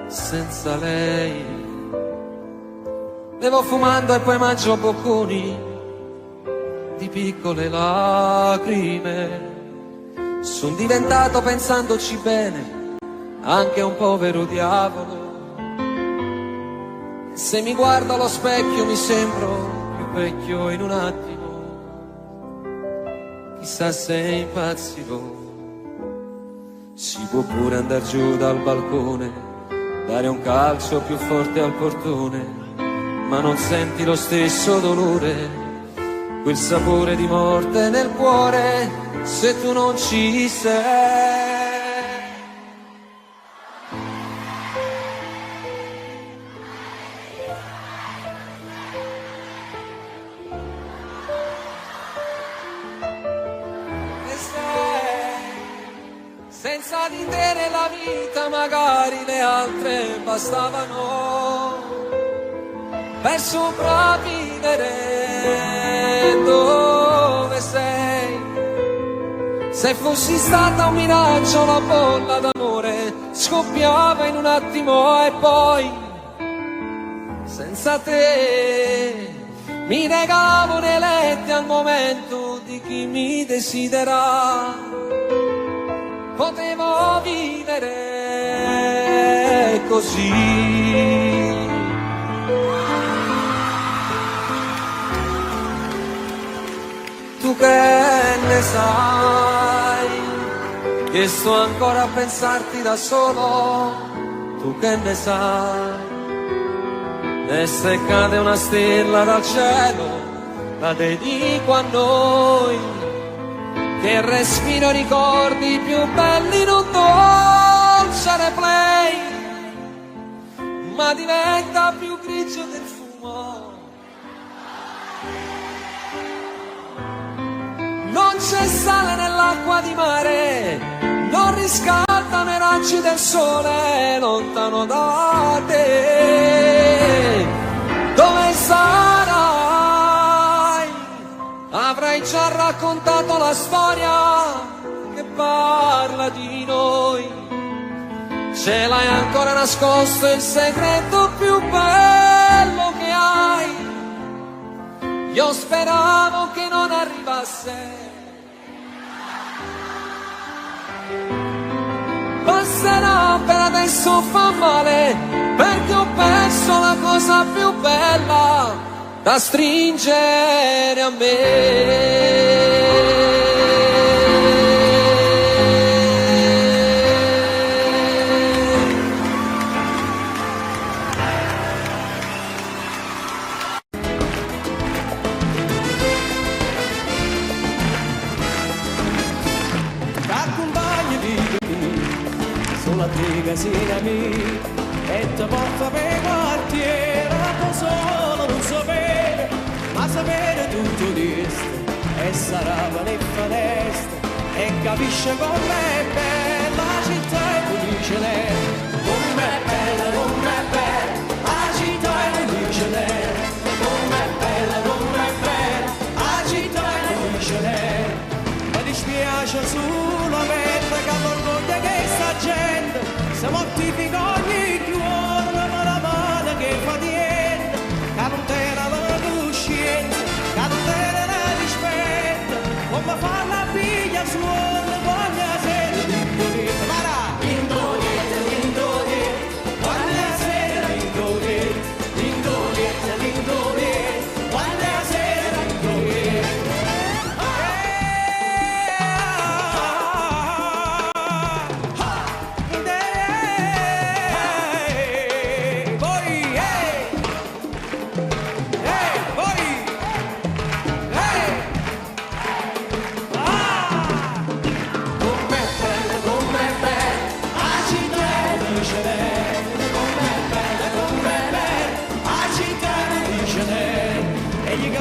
senza lei. Bevo fumando e poi mangio bocconi di piccole lacrime. Son diventato, pensandoci bene, anche un povero diavolo. Se mi guardo allo specchio mi sembro più vecchio in un attimo. Chissà se impazzirò. Si può pure andar giù dal balcone, dare un calcio più forte al portone, ma non senti lo stesso dolore, quel sapore di morte nel cuore, se tu non ci sei. E senza di te nella vita magari le altre bastavano per sopravvivere. Dove sei? Se fossi stata un miraggio, la bolla d'amore scoppiava in un attimo e poi senza te mi regalavo le lette al momento di chi mi desidera. Potevo vivere così. Tu che ne sai, che sto ancora a pensarti da solo, tu che ne sai, e se cade una stella dal cielo, la dedico a noi, che respiro ricordi più belli in un dolce replay, ma diventa più grigio del fumo. Non c'è sale nell'acqua di mare, non riscaldano i raggi del sole lontano da te. Dove sarai? Avrai già raccontato la storia che parla di noi. Ce l'hai ancora nascosto il segreto più bello che hai. Io speravo che non arrivasse. Passerà, per adesso fa male, perché ho perso la cosa più bella da stringere a me. Casina mia, e ti porta per quartiere, ma solo non sapere, ma sapere tutto questo, e sarà per finestre, e capisce com'è bella la città e tu dice lei, com'è bella, la città e tu dice lei, com'è bella, la città e tu dice lei, ma dispiace solamente che l'orgoglio che sta gente, se mortifica ogni giorno per la mano che fa niente, che non tiene la coscienza, che non tiene la rispetto, come fa la figlia suona quando sera l'indolietta, marà! L'indolietta, quando sera l'indolietta, quando sera l'indolietta.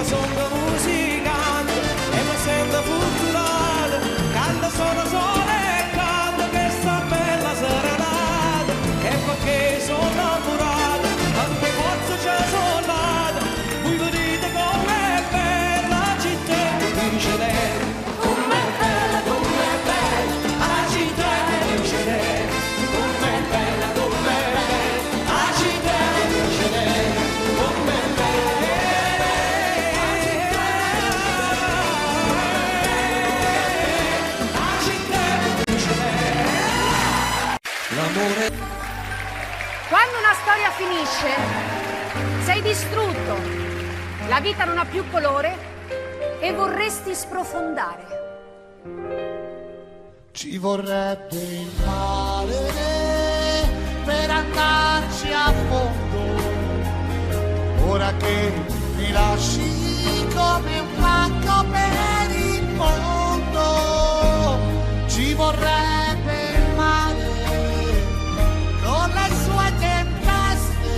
Sono musicante e mi sento culturale, canto sono sole e canto questa bella serenata, e perché sono innamorato, tante forze ci sono date, voi vedete com'è bella la città, dice lei, com'è bella, la città, dice lei, com'è bella, la città, dice lei, com'è bella. Quando una storia finisce, sei distrutto, la vita non ha più colore e vorresti sprofondare. Ci vorrebbe il mare per andarci a fondo, ora che mi lasci come un pacco per il mondo. Ci vorrebbe il mare con le sue tempeste,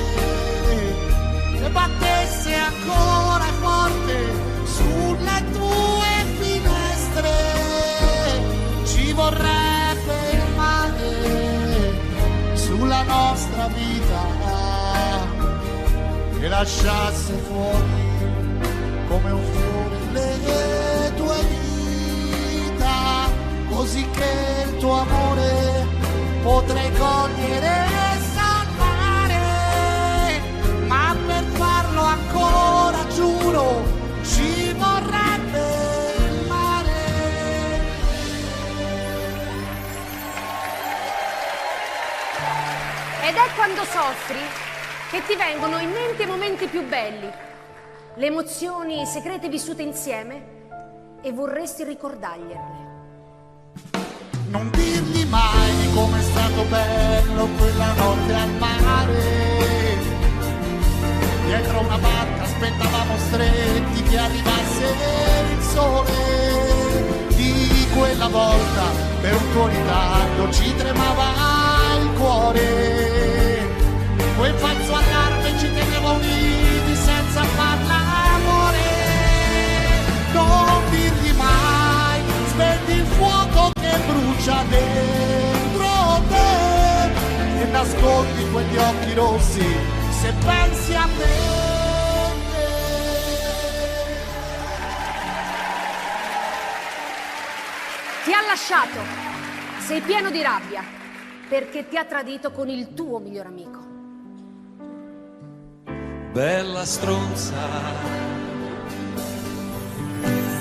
che battesse ancora forte sulle tue finestre. Ci vorrebbe il mare sulla nostra vita, che lasciasse fuori come un fiore le tue dita, così che il tuo amore potrei cogliere e salvare, ma per farlo ancora giuro ci vorrebbe il mare. Ed è quando soffri che ti vengono in mente i momenti più belli, le emozioni segrete vissute insieme, e vorresti ricordargliele. Non dirgli mai di com'è stato bello quella notte al mare, dietro una barca aspettavamo stretti che arrivasse il sole. Di quella volta per un tuo ritardo ci tremava il cuore. Quel falso allarme ci teneva uniti senza far l'amore. Non dirgli mai, spegni il fuoco che brucia dentro te e nascondi quegli occhi rossi se pensi a me. Ti ha lasciato, sei pieno di rabbia, perché ti ha tradito con il tuo miglior amico. Bella stronza,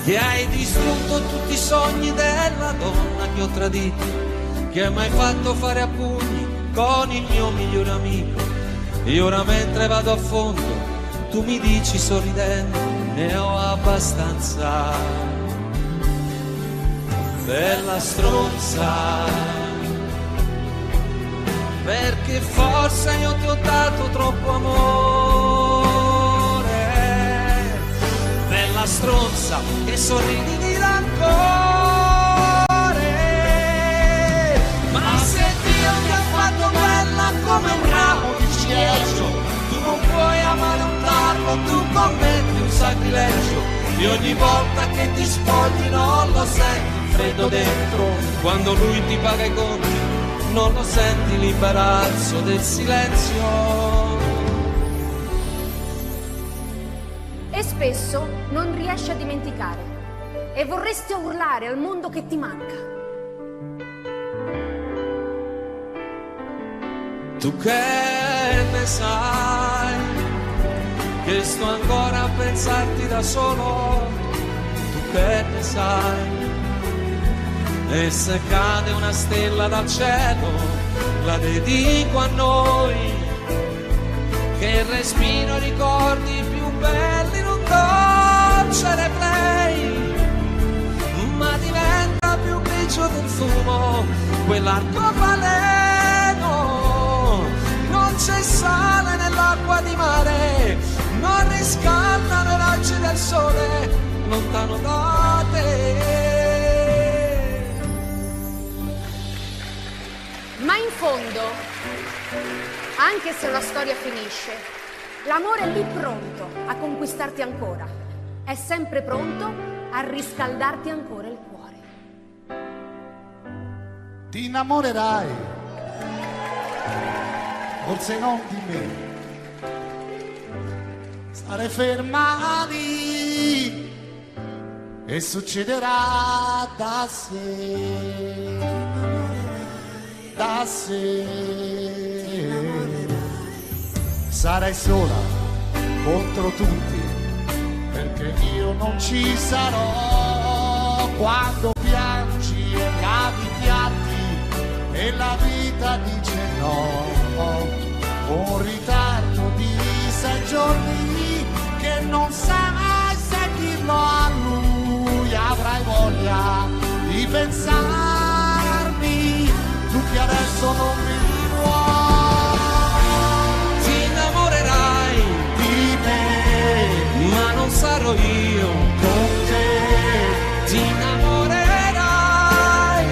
che hai distrutto tutti i sogni della donna che ho tradito, che hai mai fatto fare a pugni con il mio migliore amico. E ora mentre vado a fondo, tu mi dici sorridendo, ne ho abbastanza. Bella stronza, perché forse io ti ho dato troppo amore. Bella stronza, che sorridi di rancore. Ma se Dio ti ha fatto bella come un ramo di ciliegio, tu non puoi amare un tarlo, tu commetti un sacrilegio. E ogni volta che ti spogli non lo senti freddo dentro, quando lui ti paga i conti non lo senti l'imbarazzo del silenzio. E spesso non riesci a dimenticare e vorresti urlare al mondo che ti manca. Tu che ne sai, che sto ancora a pensarti da solo, tu che ne sai. E se cade una stella dal cielo, la dedico a noi, che il respiro ricordi più belli in un dolce replay, ma diventa più grigio del fumo quell'arcobaleno. Non c'è sale nell'acqua di mare, non riscaldano i raggi del sole lontano da te. Ma in fondo, anche se la storia finisce, l'amore è lì pronto a conquistarti ancora, è sempre pronto a riscaldarti ancora il cuore. Ti innamorerai, forse non di me, stare ferma lì e succederà da sé. Da sé sarai sola contro tutti, perché io non ci sarò quando piangi e lavi i piatti e la vita dice no. Un ritardo di 6 giorni che non sai se dirlo a lui, avrai voglia di pensarmi, tu che adesso non mi vuoi. Ti innamorerai Di me, ma non sarò io con te. ti innamorerai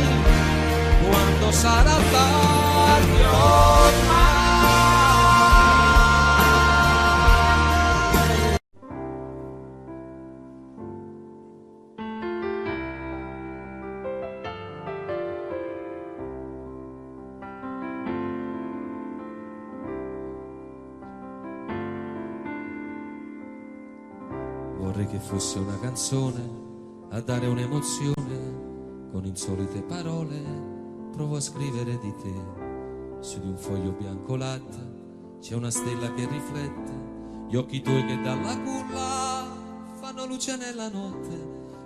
quando sarà tardi ormai. Vorrei che fosse una canzone a dare un'emozione, con insolite parole provo a scrivere di te. Su di un foglio bianco latte c'è una stella che riflette gli occhi tuoi che dalla culla fanno luce nella notte.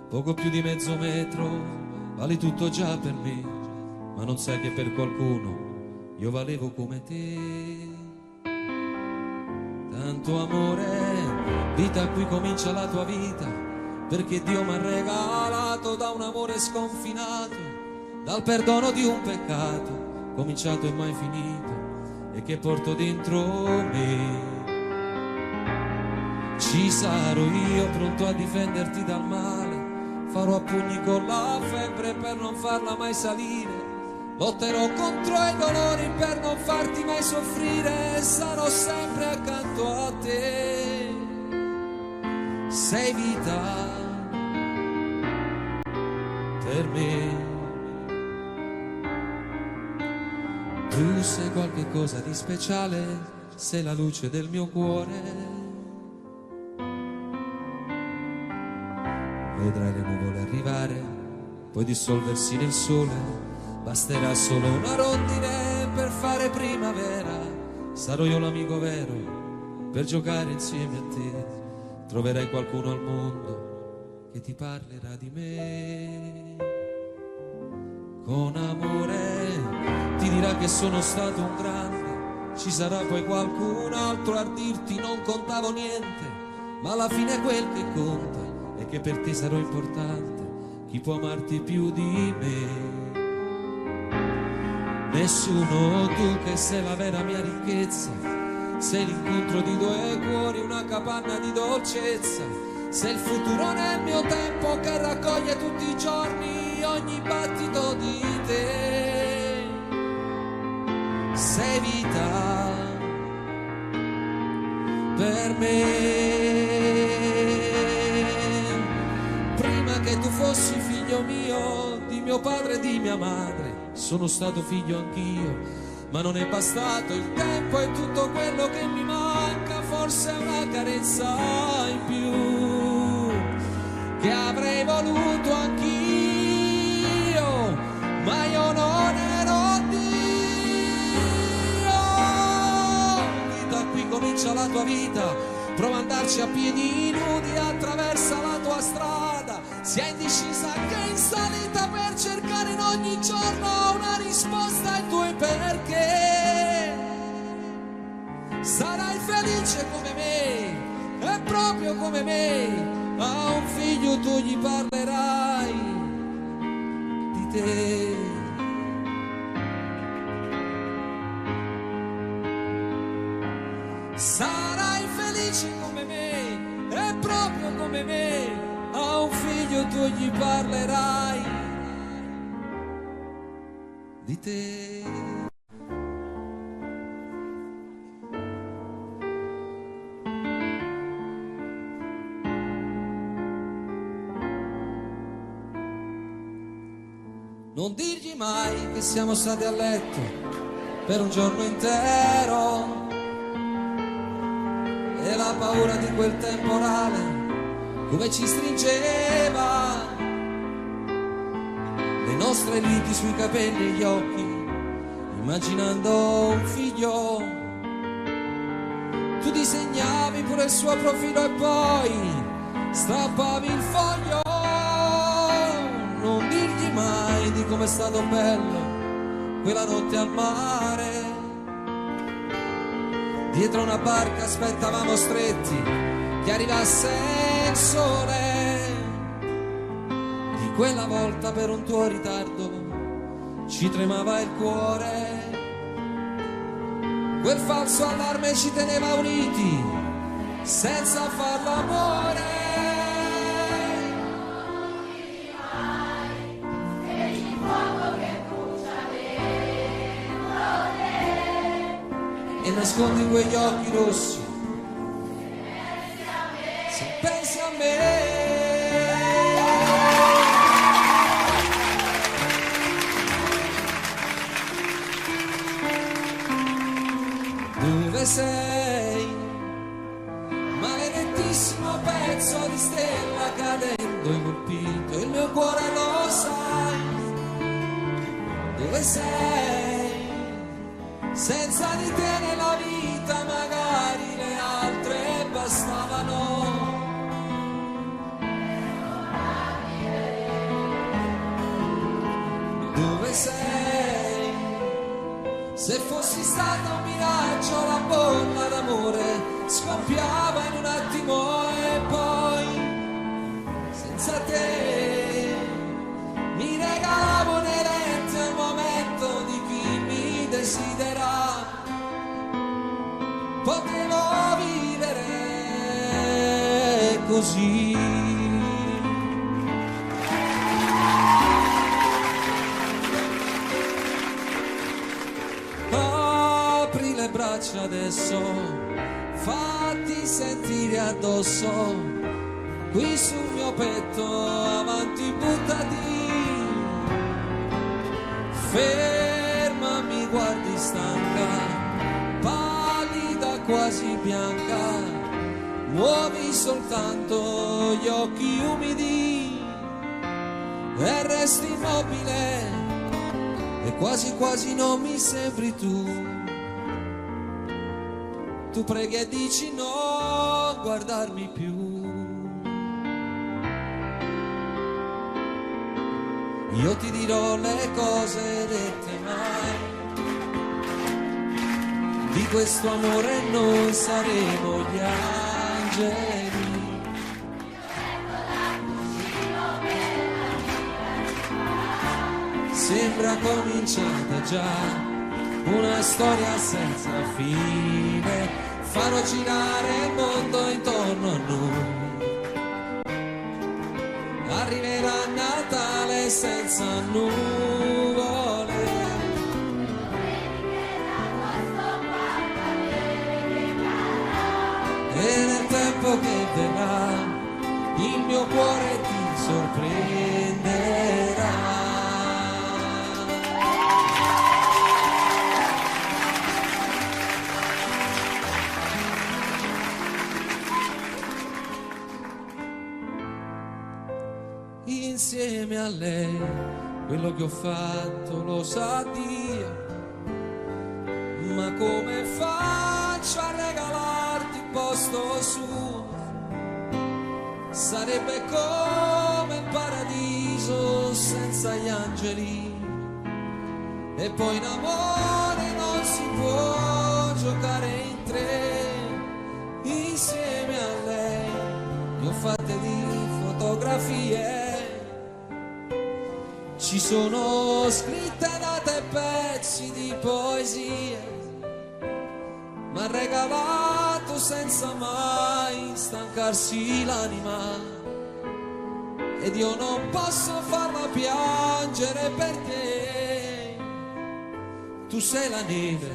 Poco più di mezzo metro, vali tutto già per me, ma non sai che per qualcuno io valevo come te. Tanto amore, vita, qui comincia la tua vita, perché Dio mi ha regalato da un amore sconfinato, dal perdono di un peccato cominciato e mai finito, e che porto dentro me. Ci sarò io pronto a difenderti dal male, farò a pugni con la febbre per non farla mai salire, lotterò contro i dolori per non farti mai soffrire, sarò sempre accanto a te. Sei vita per me, tu sei qualche cosa di speciale, sei la luce del mio cuore. Vedrai le nuvole arrivare, poi dissolversi nel sole, basterà solo una rondine per fare primavera. Sarò io l'amico vero per giocare insieme a te, troverai qualcuno al mondo che ti parlerà di me. Con amore ti dirà che sono stato un grande, ci sarà poi qualcun altro a dirti non contavo niente, ma alla fine quel che conta è che per te sarò importante, chi può amarti più di me? Nessuno, tu che sei la vera mia ricchezza, sei l'incontro di due cuori, una capanna di dolcezza, sei il futuro nel mio tempo che raccoglie tutti i giorni ogni battito di te. Sei vita per me. Prima che tu fossi figlio mio, di mio padre e di mia madre, sono stato figlio anch'io, ma non è bastato il tempo e tutto quello che mi manca, forse una carezza in più, che avrei voluto anch'io, ma io non ero Dio. Vita, qui comincia la tua vita, prova ad andarci a piedi nudi, attraversa la tua strada, sia in discesa che in salita, per cercare in ogni giorno una risposta ai tuoi perché. Sarai felice come me, e proprio come me, a un figlio tu gli parlerai di te. Sarai felice come me, e proprio come me, a un figlio tu gli parlerai di te. Non dirgli mai che siamo stati a letto per un giorno intero, e la paura di quel temporale come ci stringeva, le nostre liti sui capelli e gli occhi, immaginando un figlio. Tu disegnavi pure il suo profilo e poi strappavi il foglio. Non dirgli mai di com'è stato bello quella notte al mare, dietro una barca aspettavamo stretti che arrivasse il sole. Di quella volta per un tuo ritardo ci tremava il cuore, quel falso allarme ci teneva uniti senza far l'amore. E nascondi quegli occhi rossi se pensi a me. Dove sei? Maledettissimo pezzo di stella cadendo e colpito il mio cuore, lo sai. Dove sei? Senza di te nella vita magari le altre bastavano. Dove sei? Se fossi stata un miraggio, la bolla d'amore scoppiava in un attimo e poi senza te mi regalavo inerente al momento di chi mi desidera. Potevo vivere così. Apri le braccia adesso, fatti sentire addosso, qui sul mio petto, avanti buttati. Fermami, guardi stanca, pallida quasi bianca, muovi soltanto gli occhi umidi e resti immobile e quasi quasi non mi sembri tu. Tu preghi e dici no, guardarmi più. Io ti dirò le cose dette mai, di questo amore noi saremo gli angeli. Sembra cominciata già una storia senza fine, farò girare il mondo intorno a noi. Arriverà Natale senza nuvole e nel tempo che verrà il mio cuore ti sorprenderà. Insieme a lei quello che ho fatto lo sa Dio, ma come faccio a regalarti il posto suo? Sarebbe come il paradiso senza gli angeli, e poi in amore non si può giocare in tre. Insieme a lei ne ho fatte di fotografie, ci sono scritte date pezzi di poesie, m'ha regalato senza mai stancarsi l'anima, ed io non posso farla piangere per te. Tu sei la neve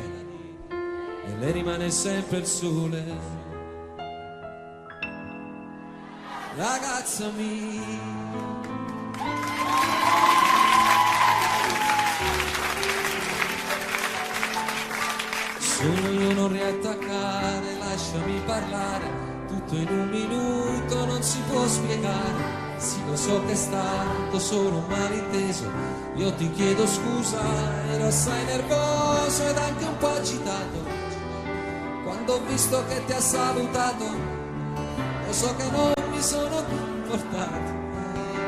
e lei rimane sempre il sole, ragazza mia. Sono io, non riattaccare, lasciami parlare, tutto in un minuto non si può spiegare. Sì, lo so che è stato solo un malinteso, io ti chiedo scusa, ero assai nervoso ed anche un po' agitato quando ho visto che ti ha salutato. Lo so che non mi sono comportato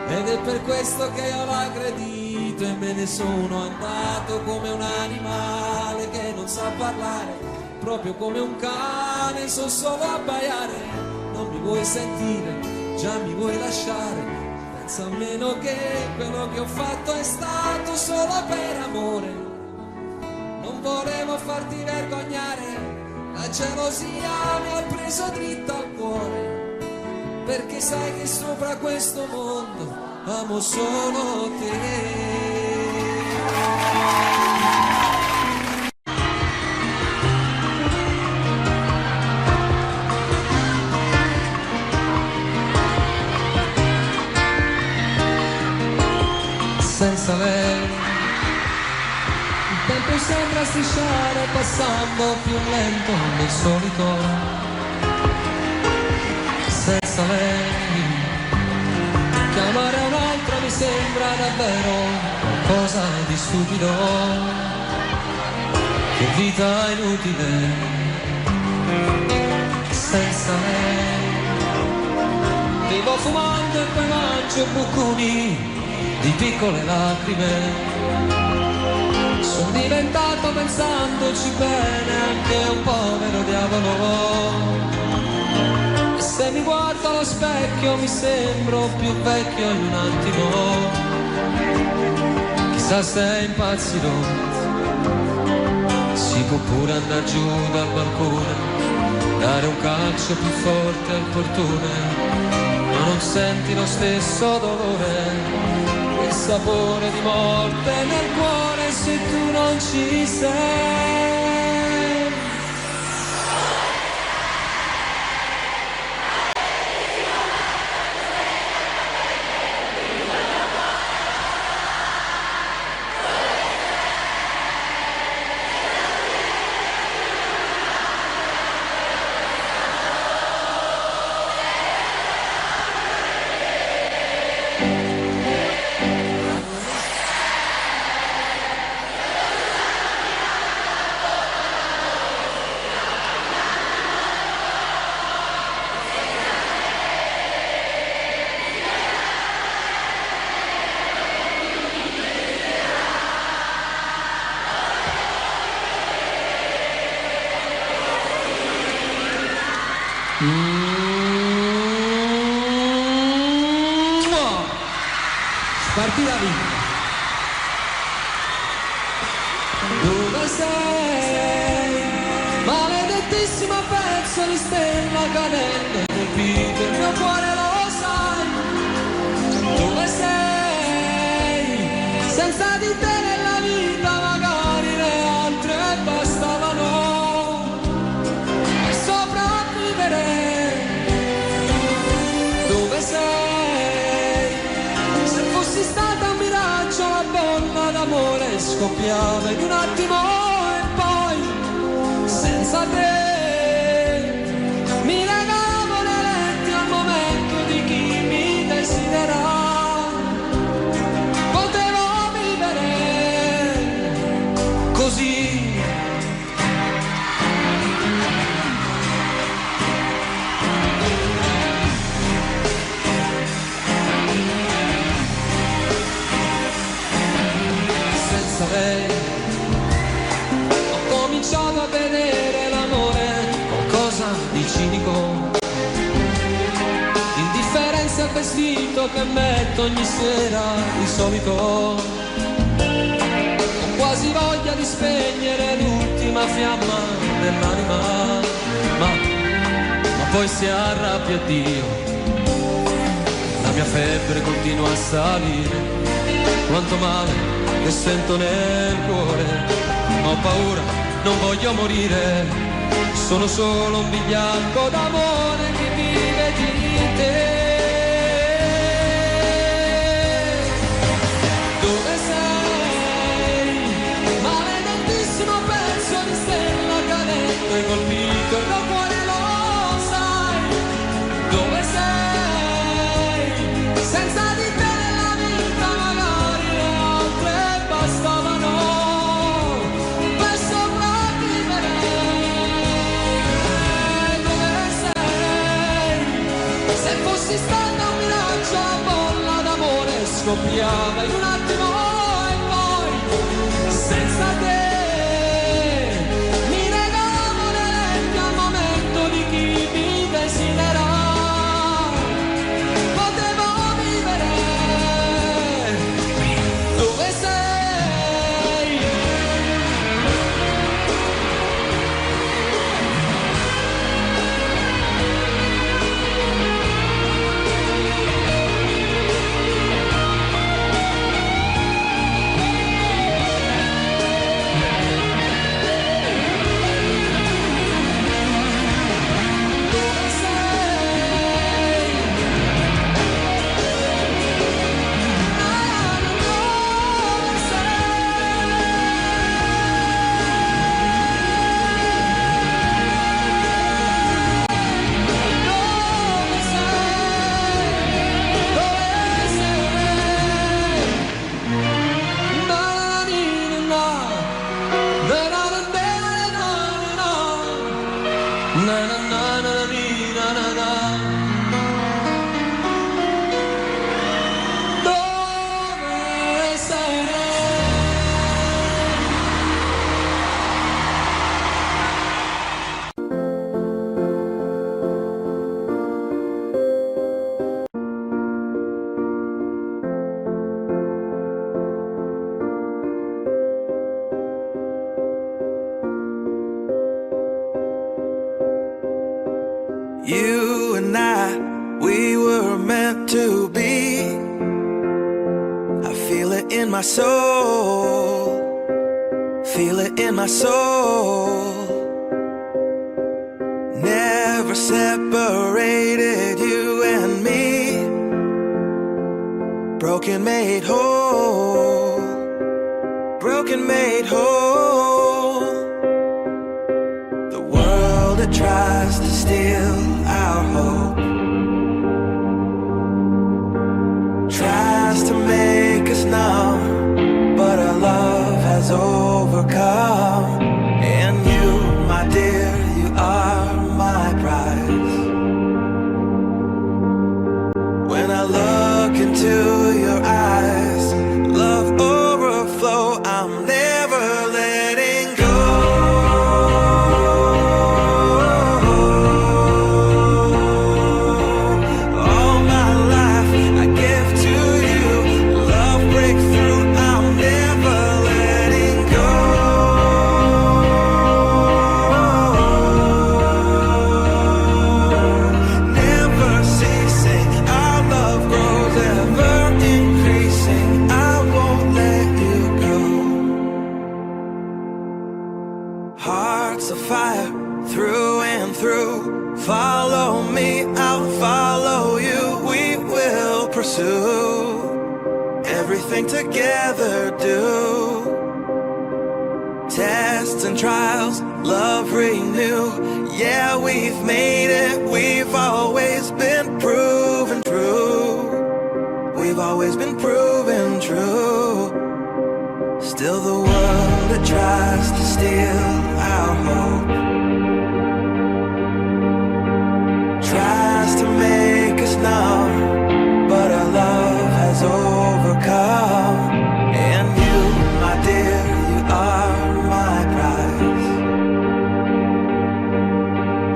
ed è per questo che io l'ho aggredito e me ne sono andato come un animale che non sa parlare, proprio come un cane, so solo abbaiare. Non mi vuoi sentire, già mi vuoi lasciare, pensa almeno che quello che ho fatto è stato solo per amore. Non volevo farti vergognare, la gelosia mi ha preso dritta al cuore, perché sai che sopra questo mondo amo solo te. Senza lei il tempo sembra strisciare, passando più lento del solito. Senza lei chiamare un altro mi sembra davvero qualcosa di stupido. Che vita inutile senza lei. Vivo fumando e poi mangio bocconi di piccole lacrime. Sono diventato, pensandoci bene, anche un povero diavolo. E se mi guardo allo specchio mi sembro più vecchio in un attimo. Chissà se è impazzito, si può pure andare giù dal balcone, dare un calcio più forte al portone. non senti lo stesso dolore, il sapore di morte nel cuore se tu non ci sei. Partita vinta. Dove sei? Maledettissimo pezzo di stella cadente, colpito il mio cuore, lo sai. Dove sei? Senza di te nella vita magari le altre bastavano per sopravvivere. Dove sei? Se fossi stata un miraggio, la bolla d'amore scoppiava in un attimo e poi senza te mi regalavo le lenti al momento di chi mi desidera. Potevo vivere così. Senza lei ho cominciato a vedere l'amore qualcosa di cinico, indifferenza al vestito che metto ogni sera di solito. Ho quasi voglia di spegnere l'ultima fiamma dell'anima, ma poi si arrabbia Dio, la mia febbre continua a salire. Quanto male che sento nel cuore, ma ho paura, non voglio morire, sono solo un bigliacco d'amore che vive di te. Dove sei? Maledettissimo pezzo di stella cadente, colpito il mio cuore, lo sai. Dove sei? Senza di te nella vita magari le altre bastavano per sopravvivere. Dove sei? Se fossi stata un miraggio, la bolla d'amore scoppiava in un attimo e poi senza te mi regalavo le lenti al momento di chi mi desidera. Potevo vivere. Dove sei? Dove sei? Dove You and I, we were meant to be. I feel it in my soul, feel it in my soul. Never separated you and me. Broken made whole, broken made whole. The world that tries to steal our hope tries to make us numb, but our love has overcome. And you, my dear, you are my prize. When I look into your eyes, love overflow, I'm never letting go. All my life I give to you, love breakthrough, I'm never letting go. Never ceasing, our love grows ever increasing, I won't let you go. Hearts of fire through and through, follow me, I'll follow you, we will pursue everything together, do tests and trials, love renew. Yeah, we've made it, we've always been proven true. We've always been proven true. Still the world that tries to steal our hope tries to make us numb, but our love has overcome. And you, my dear, you are my prize.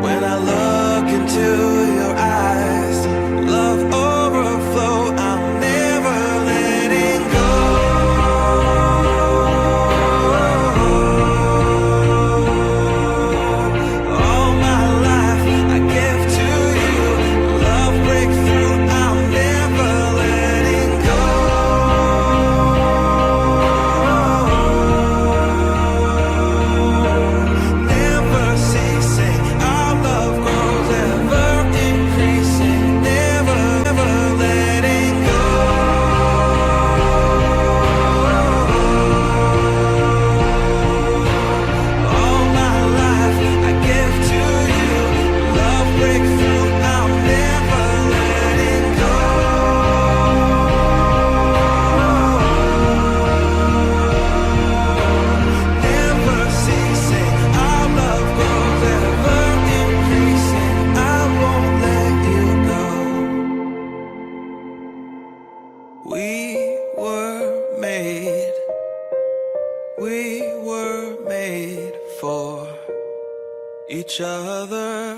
When I look into your eyes, love overflow, I'm never letting go. All my life I give to you, love breakthrough, I'm never letting go. Never ceasing, our love grows ever increasing, never, never letting go. All my life I give to you, love breakthrough, I'm never letting go. Never ceasing, our love grows ever increasing, I won't let you go. We were made for each other.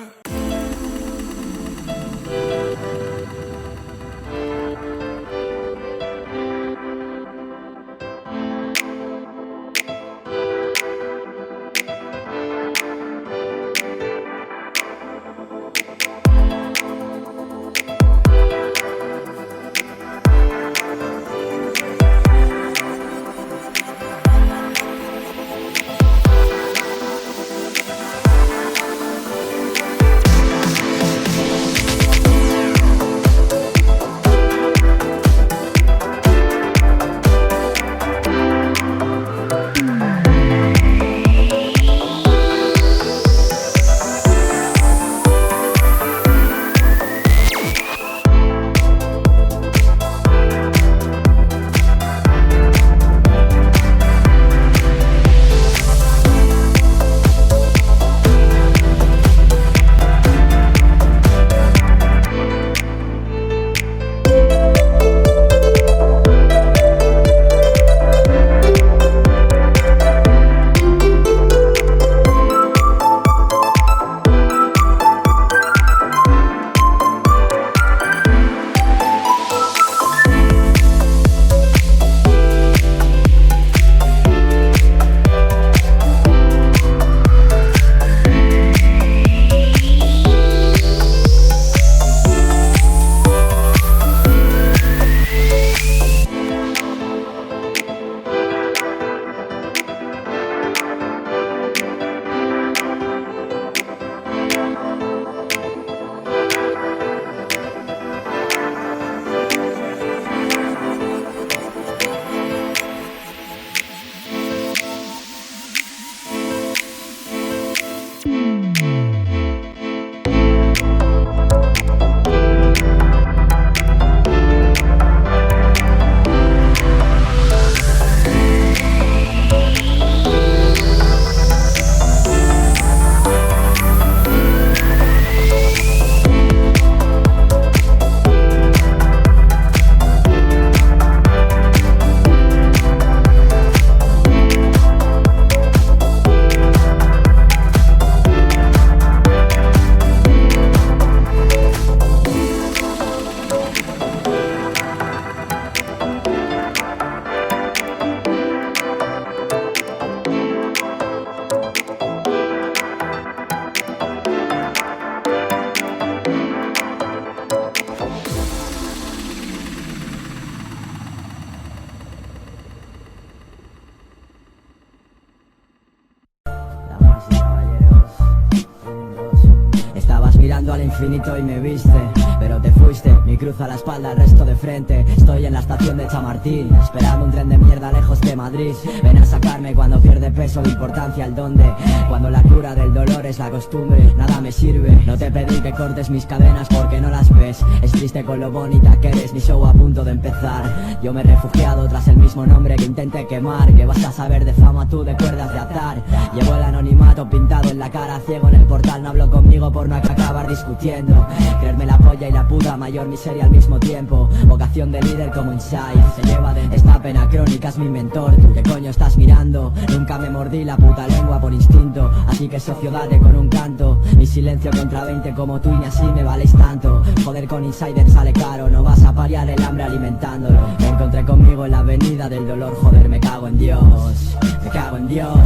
mirando al infinito y me viste, pero te fuiste, mi cruz a la espalda, el resto de frente. Estoy en la estación de Chamartín, esperando un tren de mierda lejos de Madrid. Ven a sacarme cuando pierde peso de importancia el dónde, cuando la cura del dolor es la costumbre, nada me sirve. No te pedí que cortes mis cadenas porque no las ves, es triste con lo bonita que eres, mi show a punto de empezar. Yo me he refugiado tras el mismo nombre que intenté quemar. ¿Qué vas a saber de fama tú, de cuerdas de atar? Llevo el anonimato pintado en la cara, ciego en el portal, no hablo conmigo por no acabar discutiendo. Creerme la polla y la puta mayor miseria al mismo tiempo, vocación de líder como Inside, se lleva de esta pena crónica, es mi mentor. ¿Tú qué coño estás mirando? Nunca me mordí la puta lengua por instinto, así que socio date con un canto. Mi silencio contra 20 como tú y ni así me valéis tanto. Joder con Insider sale caro, no vas a paliar el hambre alimentándolo. Me encontré conmigo en la avenida del dolor, joder me cago en Dios, me cago en Dios.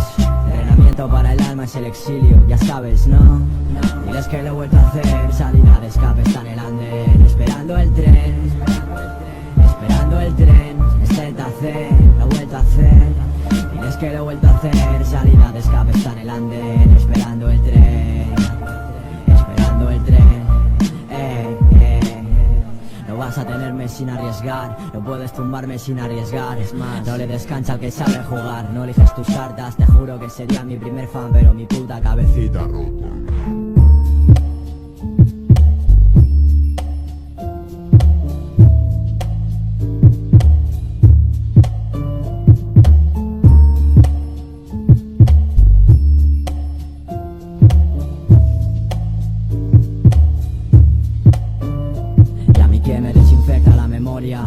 Entrenamiento para el alma es el exilio, ya sabes, ¿no? Diles que lo he vuelto a hacer, salida de escape está en el andén, esperando el tren, esperando el tren, es ZC, lo he vuelto a hacer. Diles que lo he vuelto a hacer, salida de escape está en el andén, esperando el tren, esperando el tren. No vas a tenerme sin arriesgar, no puedes tumbarme sin arriesgar. Es más, no le descansa al que sabe jugar. No eliges tus cartas, te juro que sería mi primer fan, pero mi puta cabecita rota.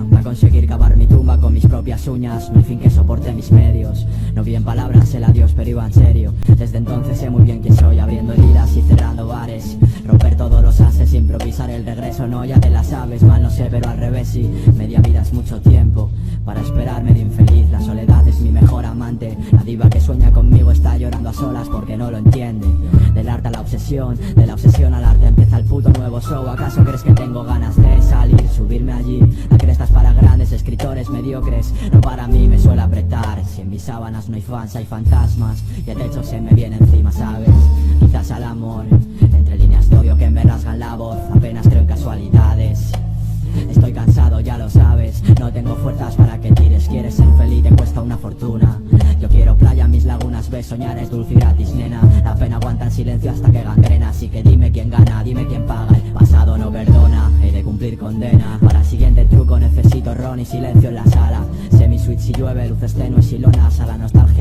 Para conseguir cavar mi tumba con mis propias uñas. No hay fin que soporte mis medios. No vi en palabras el adiós pero iba en serio. Desde entonces sé muy bien quién soy, abriendo heridas y cerrando bares. Romper todos los ases, improvisar el regreso. No, ya te la sabes, mal no sé pero al revés sí. Media vida es mucho tiempo para esperarme de infeliz. La soledad es mi mejor amante. La diva que sueña conmigo está llorando a solas porque no lo entiende. Del arte a la obsesión, de la obsesión al arte empieza el puto nuevo show. ¿Acaso crees que tengo ganas de salir, subirme allí? La cresta es para grandes escritores mediocres, no para mí, me suele apretar. Si en mis sábanas no hay fans, hay fantasmas y el techo se me viene encima, ¿sabes? Quizás al amor, entre líneas de odio que me rasgan la voz. Apenas creo en casualidades. Estoy cansado, ya lo sabes. No tengo fuerzas para que tires. Quieres ser feliz, te cuesta una fortuna. Yo quiero playa, mis lagunas, ves, soñar es dulce y gratis, nena. La pena aguanta en silencio hasta que gangrena. Así que dime quién gana, dime quién paga. El pasado no perdona, he de cumplir condena. Para el siguiente truco necesito ron y silencio en la sala. Semi-switch si llueve, luces tenues y lonas. A la nostalgia